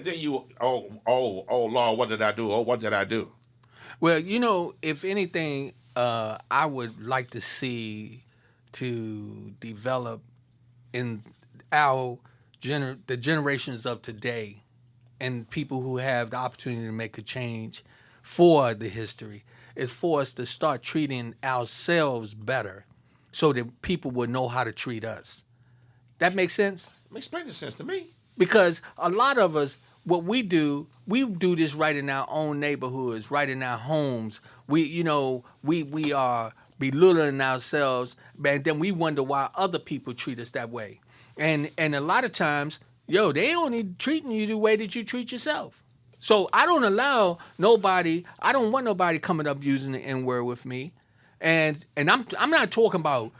then you oh Lord, what did I do? Oh, what did I do? Well, if anything, I would like to see to develop in our the generations of today and people who have the opportunity to make a change for the history is for us to start treating ourselves better so that people will know how to treat us. That makes sense? Makes plenty of sense to me. Because a lot of us, what we do this right in our own neighborhoods, right in our homes. We are belittling ourselves, and then we wonder why other people treat us that way. And a lot of times, they only treating you the way that you treat yourself. So I don't allow nobody. I don't want nobody coming up using the N word with me, and I'm not talking about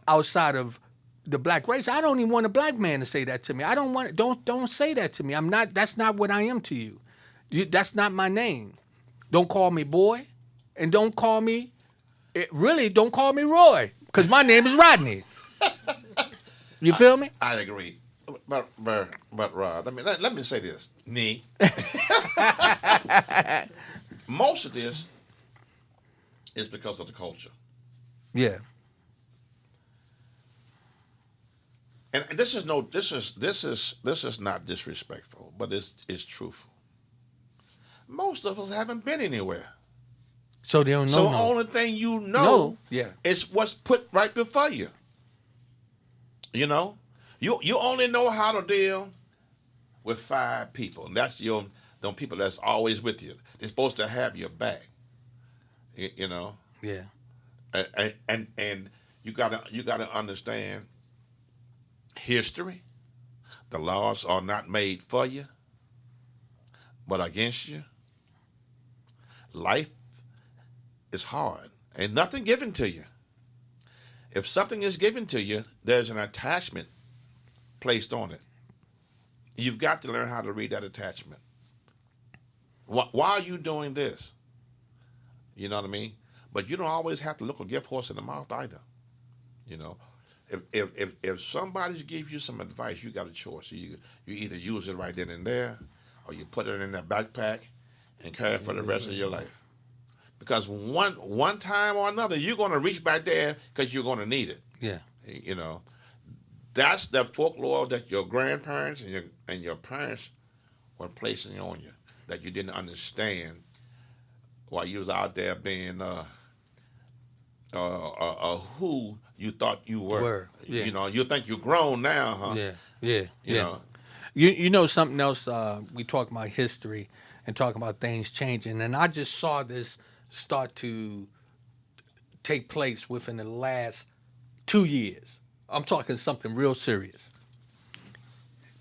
outside of the black race. I don't even want a black man to say that to me. I don't want. Don't say that to me. I'm not. That's not what I am to you. That's not my name. Don't call me boy, and don't call me. Don't call me Roy, because my name is Rodney. You feel me? I agree. But Rod, let me say this. Most of this is because of the culture. Yeah. And this is not disrespectful, but it's truthful. Most of us haven't been anywhere. So they don't know. So the only thing you know is what's put right before you. You know? You only know how to deal with 5 people. And that's them people that's always with you. They're supposed to have your back. You know? Yeah. And you gotta understand history. The laws are not made for you, but against you. Life is hard. Ain't nothing given to you. If something is given to you, there's an attachment placed on it. You've got to learn how to read that attachment. Why are you doing this? You know what I mean? But you don't always have to look a gift horse in the mouth either. You know, if somebody gives you some advice, you got a choice. You either use it right then and there, or you put it in that backpack and carry it for the rest of your life. Because one time or another, you're going to reach back there because you're going to need it. Yeah. You know, that's the folklore that your grandparents and your parents were placing on you, that you didn't understand while you was out there being who you thought you were. Yeah. You know, you think you're grown now, huh? Yeah. You know. You know something else? We talk about history and talk about things changing, and I just saw this start to take place within the last 2 years. I'm talking something real serious.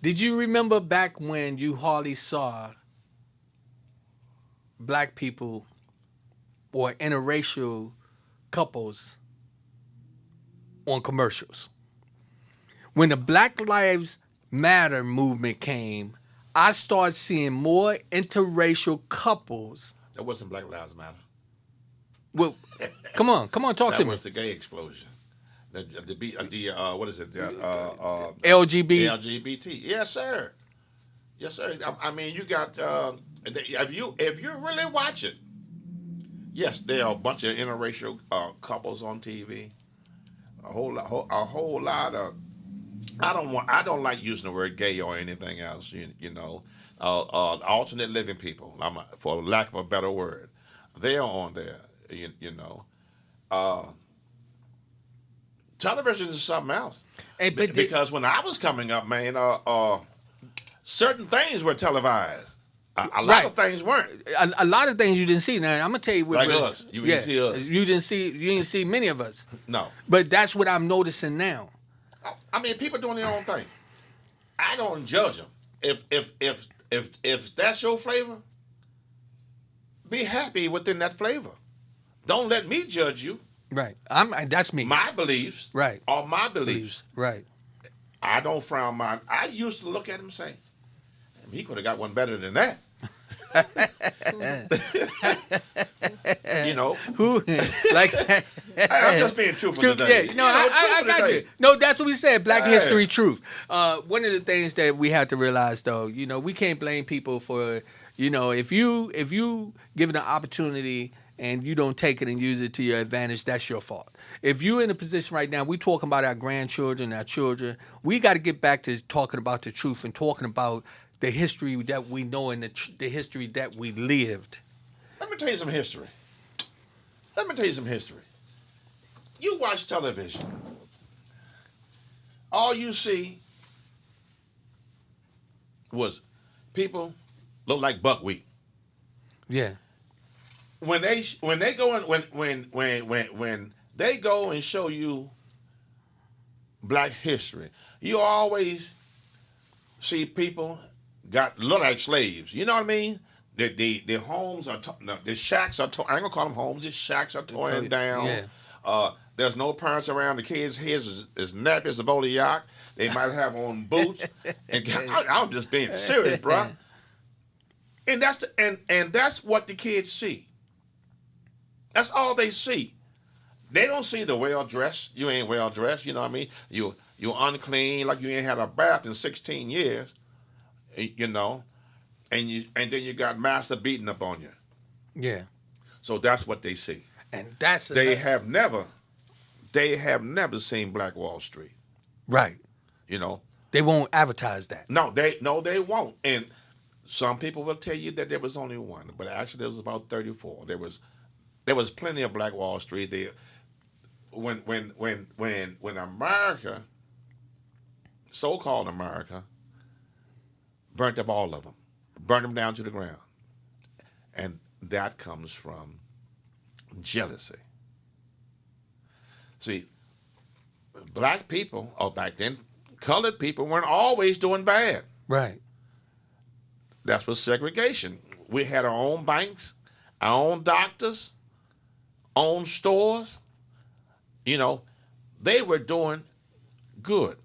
Did you remember back when you hardly saw black people or interracial couples on commercials? When the Black Lives Matter movement came, I started seeing more interracial couples. That wasn't Black Lives Matter. Well, come on, talk to That me. was the gay explosion. What is it? LGBT. LGBT. Yes, sir. Yes, sir. I mean, you got if you really watch it, yes, there are a bunch of interracial couples on TV. A whole lot of. I don't like using the word gay or anything else. You know, alternate living people. For lack of a better word, they are on there. You know. television is something else. Hey, but Because when I was coming up, man, certain things were televised. A lot of things weren't. a lot of things you didn't see. Now I'm gonna tell you what Like us. You didn't see us. You didn't see many of us. No. But that's what I'm noticing now. I mean, people doing their own thing. I don't judge them. If that's your flavor, be happy within that flavor. Don't let me judge you. Right. That's me. My beliefs. Right. Are my beliefs. Right. I don't frown mine. I used to look at him and say, he could have got one better than that. You know, who like? I'm just being truthful today. Yeah, I got you. No, that's what we said. Black history, truth. One of the things that we have to realize, though, we can't blame people for, if you given an opportunity and you don't take it and use it to your advantage, that's your fault. If you're in a position right now, we're talking about our grandchildren, our children. We got to get back to talking about the truth and talking about the history that we know and the history that we lived. Let me tell you some history. You watch television. All you see was people look like buckwheat. Yeah. When they go and when they go and show you black history, you always see people look like slaves. You know what I mean? The homes are the shacks are I ain't gonna call them homes. The shacks are torn down. Yeah. There's no parents around. The kids' heads is nappy as a bowl of yak. They might have on boots. And I'm just being serious, bro. And that's what the kids see. That's all they see. They don't see the well dressed. You ain't well dressed. You know what I mean? You're unclean, like you ain't had a bath in 16 years. You know, and then you got master beating up on you. Yeah. So that's what they see. And that's they have never seen Black Wall Street. Right. You know. They won't advertise that. No, they won't. And some people will tell you that there was only one, but actually there was about 34. There was plenty of Black Wall Street there. When America, so-called America, burnt up all of them, burnt them down to the ground. And that comes from jealousy. See, black people, or back then, colored people weren't always doing bad. Right. That's what segregation. We had our own banks, our own doctors, own stores. You know, they were doing good.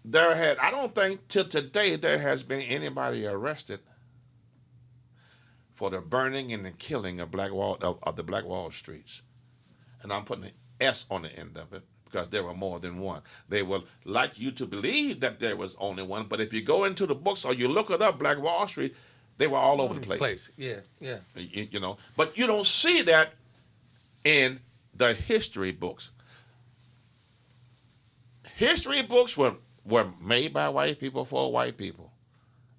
I don't think till today there has been anybody arrested for the burning and the killing of the Black Wall Streets. And I'm putting an S on the end of it because there were more than one. They will like you to believe that there was only one, but if you go into the books or you look it up, Black Wall Street, they were all over the place. Yeah. You know, but you don't see that in the history books. History books were made by white people for white people.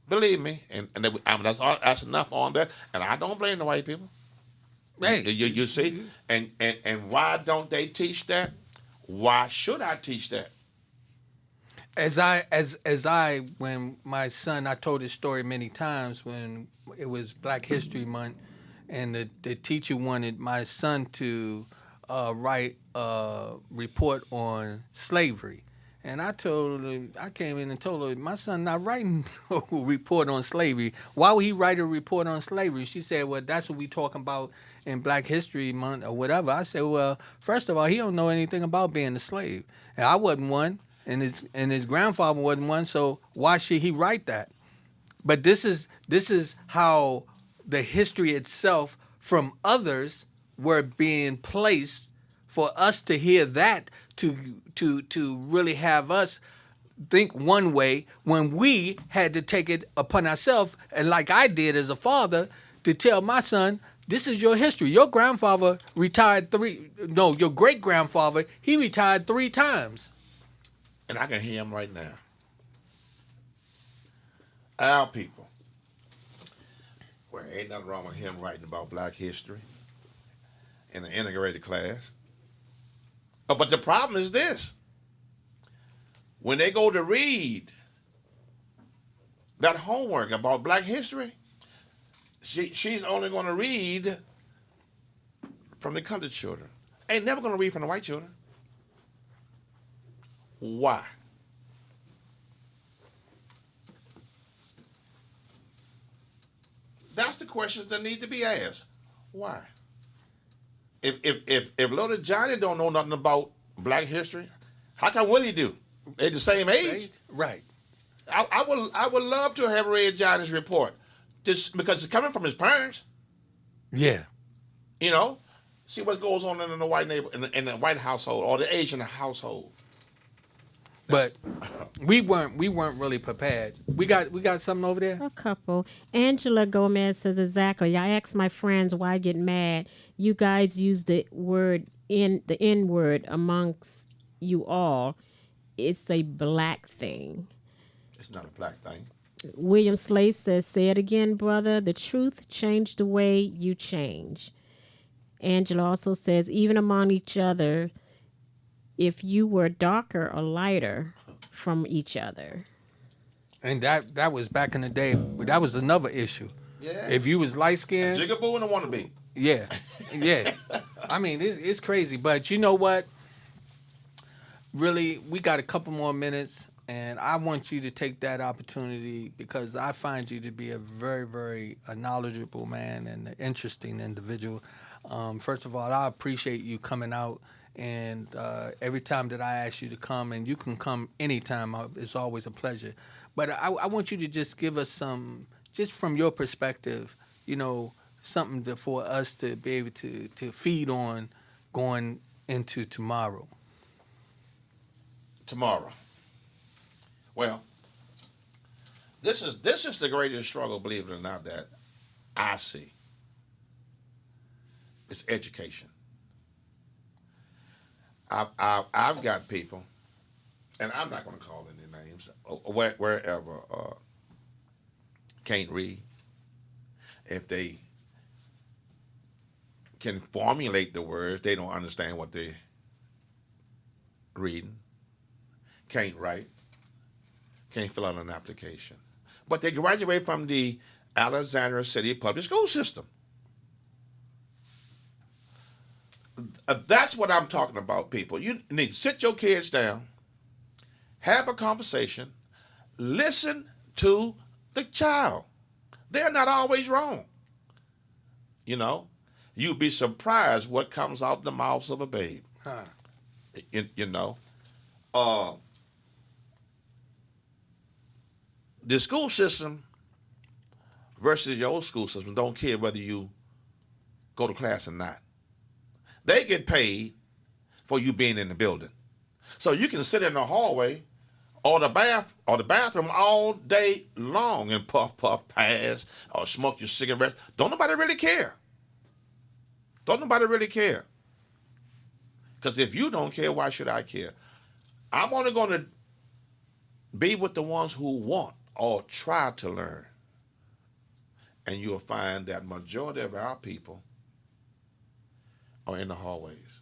Believe me, and that's enough on that. And I don't blame the white people. Hey, you see, and why don't they teach that? Why should I teach that? As I when my son, I told this story many times when it was Black History Month, and the teacher wanted my son to write a report on slavery. And I came in and told her, my son not writing a report on slavery. Why would he write a report on slavery? She said, well, that's what we talking about in Black History Month or whatever. I said, well, first of all, he don't know anything about being a slave. And I wasn't one, and his grandfather wasn't one, so why should he write that? But this is how the history itself from others were being placed for us to hear that, to really have us think one way when we had to take it upon ourselves, and like I did as a father, to tell my son, this is your history. Your grandfather retired your great-grandfather, he retired 3 times. And I can hear him right now. Our people. Well, ain't nothing wrong with him writing about black history in an integrated class. But the problem is this: when they go to read that homework about Black history, she's only going to read from the colored children. Ain't never going to read from the white children. Why? That's the questions that need to be asked. Why? If little Johnny don't know nothing about Black history, how come Willie do? They the same age. Right. I would love to have read Johnny's report, just because it's coming from his parents. Yeah. You know, see what goes on in the white in the white household or the Asian household. But we weren't really prepared. We got something over there? A couple. Angela Gomez says exactly. I asked my friends why get mad. You guys use the N word amongst you all. It's a Black thing. It's not a Black thing. William Slade says, say it again, brother. The truth changed the way you change. Angela also says, even among each other, if you were darker or lighter from each other. And that was back in the day. That was another issue. Yeah. If you was light skinned, Jigaboo and a wannabe. yeah. I mean, it's crazy. But you know what? Really, we got a couple more minutes, and I want you to take that opportunity because I find you to be a very, very knowledgeable man and an interesting individual. First of all, I appreciate you coming out. And every time that I ask you to come, and you can come anytime, it's always a pleasure. But I want you to just give us some, just from your perspective, you know, something for us to be able to feed on going into tomorrow. Tomorrow. Well, this is the greatest struggle, believe it or not, that I see. It's education. I've got people, and I'm not going to call any names, wherever can't read. If they can formulate the words, they don't understand what they're reading. Can't write. Can't fill out an application. But they graduate from the Alexandria City Public School System. That's what I'm talking about, people. You need to sit your kids down, have a conversation, listen to the child. They're not always wrong. You know, you'd be surprised what comes out the mouths of a babe. Huh. You know, the school system versus your old school system don't care whether you go to class or not. They get paid for you being in the building. So you can sit in the hallway or the bathroom all day long and puff, pass, or smoke your cigarettes. Don't nobody really care. Don't nobody really care. Because if you don't care, why should I care? I'm only going to be with the ones who want or try to learn. And you'll find that majority of our people are in the hallways,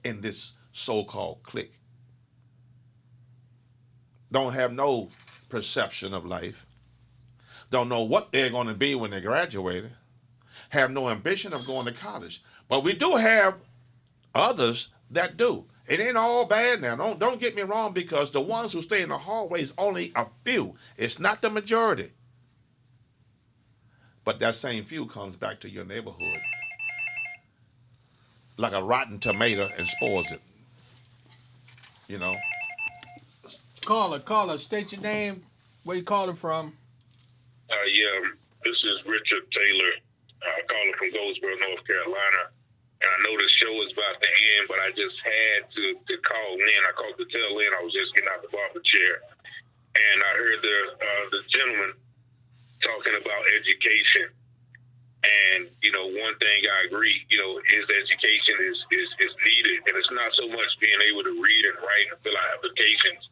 in this so-called clique. Don't have no perception of life. Don't know what they're going to be when they graduated. Have no ambition of going to college. But we do have others that do. It ain't all bad now. Don't get me wrong, because the ones who stay in the hallways only a few. It's not the majority. But that same few comes back to your neighborhood like a rotten tomato and spoils it. You know? Caller, state your name, where you calling from. This is Richard Taylor, calling from Goldsboro, North Carolina. And I know the show is about to end, but I just had to call in. I called the tail end. I was just getting out the barber chair. And I heard the gentleman talking about education. And, you know, one thing I agree, you know, is education is needed. And it's not so much being able to read and write and fill out applications.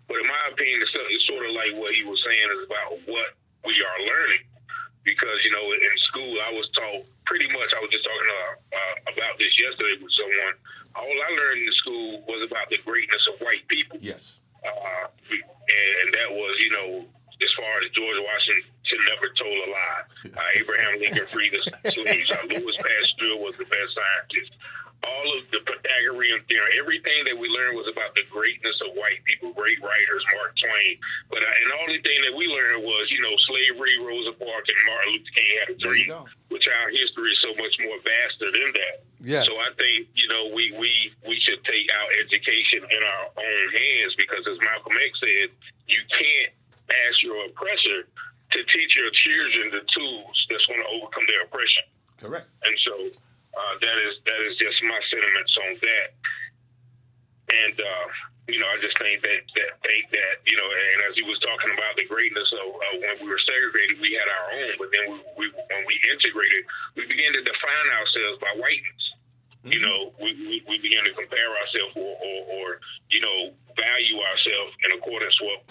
But in my opinion, it's sort of like what he was saying is about what we are learning. Because, you know, in school, I was taught pretty much, I was just talking about this yesterday with someone. All I And the only thing that we learned was, slavery, Rosa Parks, and Martin Luther King had a There you dream, go. which our history is so much more vaster than that. Yes. So I think, we should take our education in our own hands because, as Malcolm X said, you can't ask your oppressor to teach your children the tools that's going to overcome their oppression. Correct. And so that is just my sentiments on that. And I just think that and as he was talking about the greatness of when we were segregated, we had our own, but then when we integrated, we began to define ourselves by whiteness. Mm-hmm. We began to compare ourselves or value ourselves in accordance with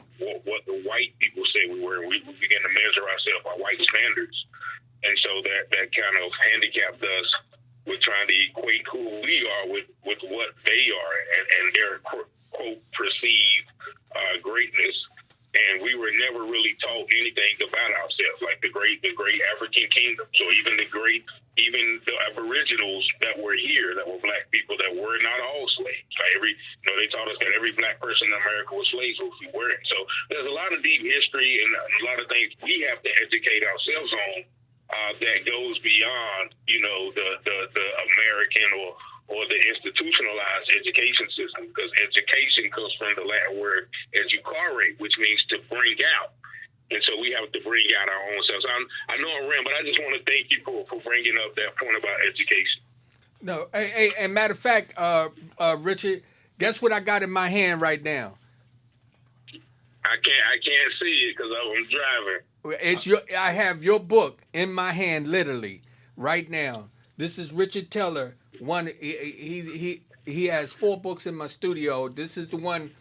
what the white people said we were. We began to measure ourselves by white standards. And so that kind of handicapped us with trying to equate who we are with what they are and their quote perceived greatness. And we were never really taught anything about ourselves, like the great African kingdom. So even the Aboriginals that were here, that were black people, that were not all slaves. Like they taught us that every black person in America was slaves, or if we weren't. So there's a lot of deep history and a lot of things we have to educate ourselves on that goes beyond, the American or the institutionalized education system, because education comes from the Latin word educare, which means to bring out. And so we have to bring out our own selves. I know I ran, but I just want to thank you for bringing up that point about education. No, and matter of fact, Richard, guess what I got in my hand right now? I can't see it because I'm driving. I have your book in my hand, literally, right now. This is Richard Teller. He has 4 books in my studio. This is the one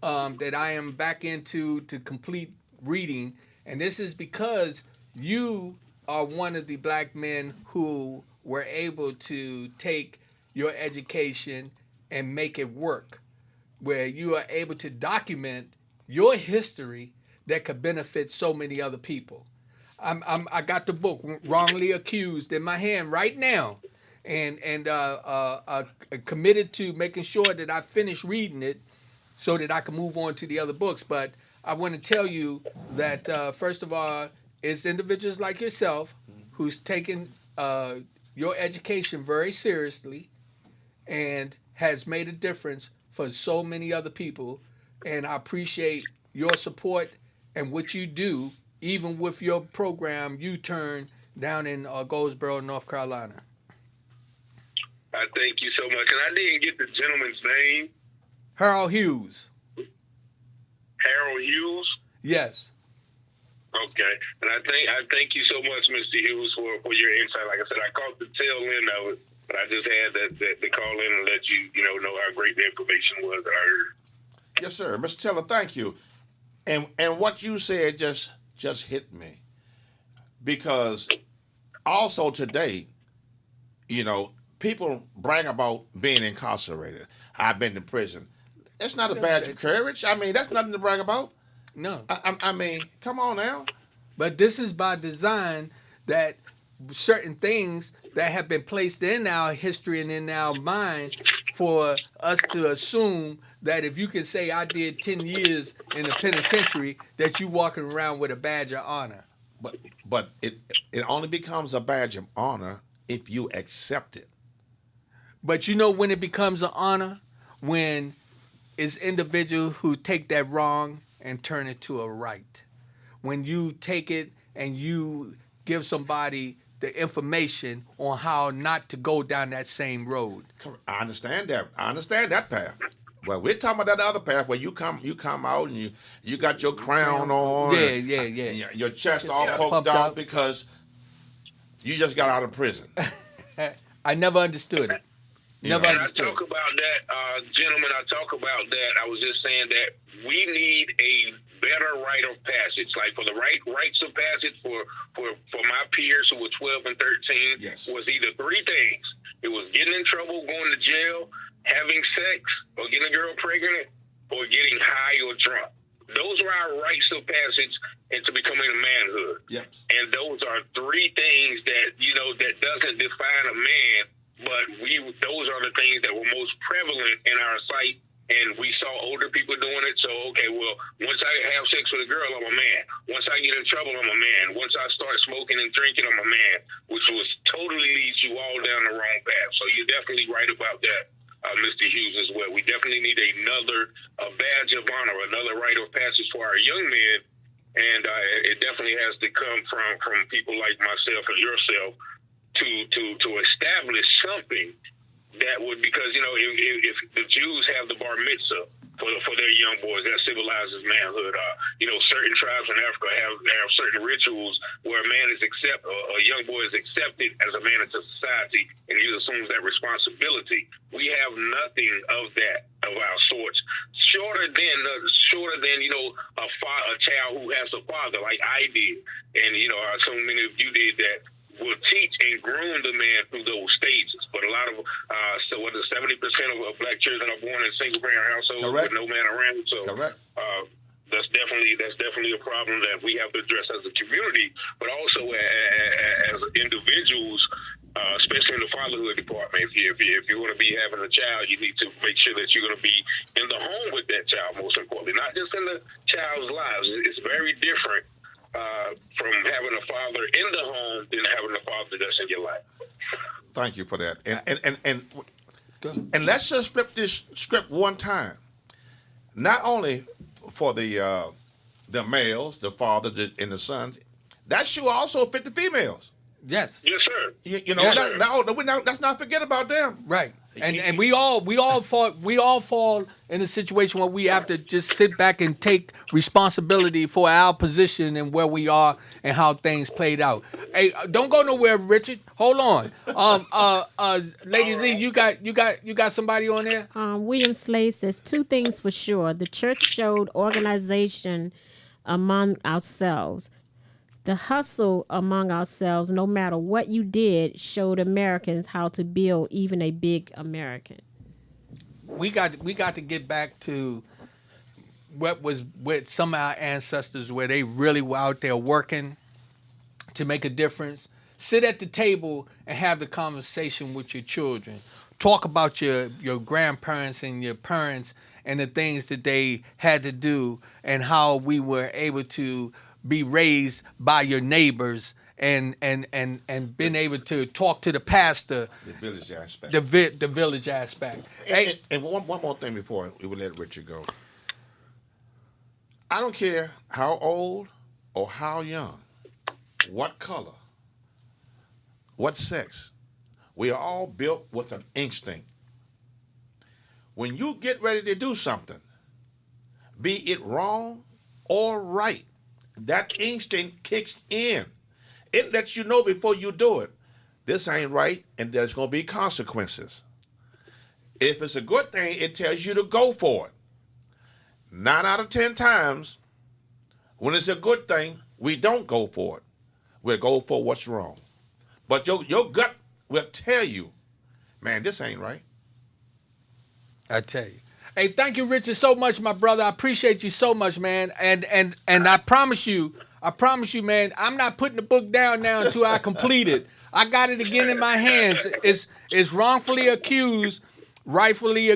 that I am back into to complete reading, and this is because you are one of the black men who were able to take your education and make it work, where you are able to document your history that could benefit so many other people. I got the book Wrongly Accused in my hand right now, and committed to making sure that I finish reading it so that I can move on to the other books. But I want to tell you that first of all, it's individuals like yourself who's taken your education very seriously and has made a difference for so many other people. And I appreciate your support and what you do, even with your program U-Turn down in Goldsboro, North Carolina. I thank you so much. And I didn't get the gentleman's name. Harold Hughes. Harold Hughes? Yes. Okay. And I thank you so much, Mr. Hughes, for your insight. Like I said, I caught the tail end of it, but I just had to call in and let you know how great the information was that I heard. Yes, sir. Mr. Teller, thank you. And what you said just hit me. Because also today, people brag about being incarcerated. I've been to prison. It's not a badge of courage. I mean, that's nothing to brag about. No. I mean, come on now. But this is by design, that certain things that have been placed in our history and in our mind for us to assume that if you can say I did 10 years in the penitentiary, that you walking around with a badge of honor. But it only becomes a badge of honor if you accept it. But when it becomes an honor? When it's individuals who take that wrong and turn it to a right. When you take it and you give somebody the information on how not to go down that same road. I understand that. I understand that path. Well, we're talking about that other path where you come out and you got your crown on. Yeah. And your chest all poked out because you just got out of prison. I never understood it. Never understood. I talk about that, gentlemen. I talk about that. I was just saying that we need a better rite of passage, like for the rites of passage for my peers who were 12 and 13. Yes. Was either 3 things. It was getting in trouble, going to jail, having sex, or getting a girl pregnant, or getting high or drunk. Those are our rites of passage into becoming a manhood. Yes. And those are 3 things that that doesn't define a man. But those are the things that were most prevalent in our sight, and we saw older people doing it. So, okay, well, once I have sex with a girl, I'm a man. Once I get in trouble, I'm a man. Once I start smoking and drinking, I'm a man, which was totally leads you all down the wrong path. So you're definitely right about that, Mr. Hughes, as well. We definitely need another badge of honor, another rite of passage for our young men, and it definitely has to come from people like myself and yourself to establish something that would, because if the Jews have the bar mitzvah for their young boys, that symbolizes manhood. Certain tribes in Africa have certain rituals where a man is a young boy is accepted as a man into society, and he assumes that responsibility. We have nothing of that of our sorts, shorter than a child who has a father like I did, and so many of you did that. Will teach and groom the man through those stages, but a lot of 70% of black children are born in single parent households with no man around. So Correct. That's definitely a problem that we have to address as a community, but also as individuals, especially in the fatherhood department. If you want to be having a child, you need to make sure that you're going to be in the home with that child. Most importantly, not just in the child's lives. It's very different. From having a father in the home than having a father that's in your life. Thank you for that. And let's just flip this script one time. Not only for the males, the father and the sons, that should also fit the females. Yes. Yes, sir. Let's not forget about them. Right. And we all fall in a situation where we have to just sit back and take responsibility for our position and where we are and how things played out. Hey, don't go nowhere, Richard. Hold on. Lady Z, you got somebody on there? William Slade says 2 things for sure. The church showed organization among ourselves. The hustle among ourselves, no matter what you did, showed Americans how to build even a big American. We got to get back to what was with some of our ancestors, where they really were out there working to make a difference. Sit at the table and have the conversation with your children. Talk about your grandparents and your parents and the things that they had to do and how we were able to be raised by your neighbors and been able to talk to the pastor. The village aspect. The village aspect. And one more thing before we will let Richard go. I don't care how old or how young, what color, what sex. We are all built with an instinct. When you get ready to do something, be it wrong or right, that instinct kicks in. It lets you know before you do it, this ain't right, and there's going to be consequences. If it's a good thing, it tells you to go for it. 9 out of 10 times, when it's a good thing, we don't go for it. We'll go for what's wrong. But your gut will tell you, man, this ain't right. I tell you. Hey, thank you, Richard, so much, my brother. I appreciate you so much, man. And I promise you, man, I'm not putting the book down now until I complete it. I got it again in my hands. It's wrongfully accused, rightfully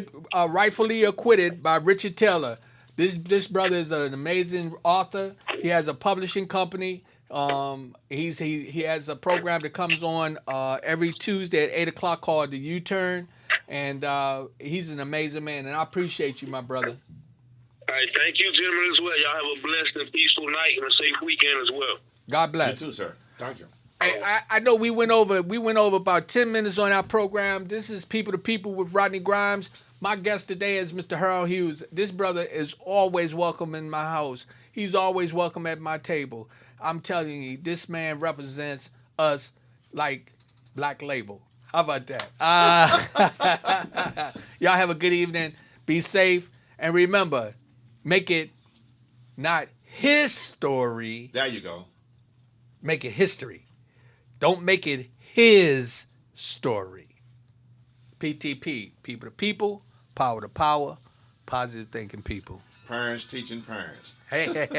acquitted by Richard Taylor. This brother is an amazing author. He has a publishing company. He has a program that comes on every Tuesday at 8:00 called The U-Turn. And he's an amazing man, and I appreciate you, my brother. All right, thank you, gentlemen, as well. Y'all have a blessed and peaceful night and a safe weekend as well. God bless. You too, sir. Thank you. Hey, I know we went over about 10 minutes on our program. This is People to People with Rodney Grimes. My guest today is Mr. Harold Hughes. This brother is always welcome in my house. He's always welcome at my table. I'm telling you, this man represents us like Black Label. How about that? Y'all have a good evening. Be safe. And remember, make it not his story. There you go. Make it history. Don't make it his story. PTP. People to people. Power to power. Positive thinking people. Parents teaching parents. Hey.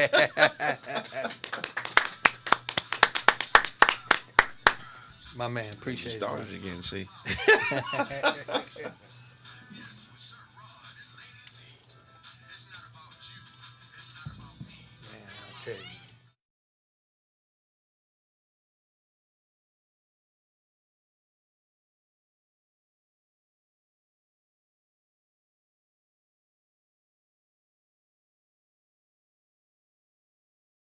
My man, appreciate it. Started again, see?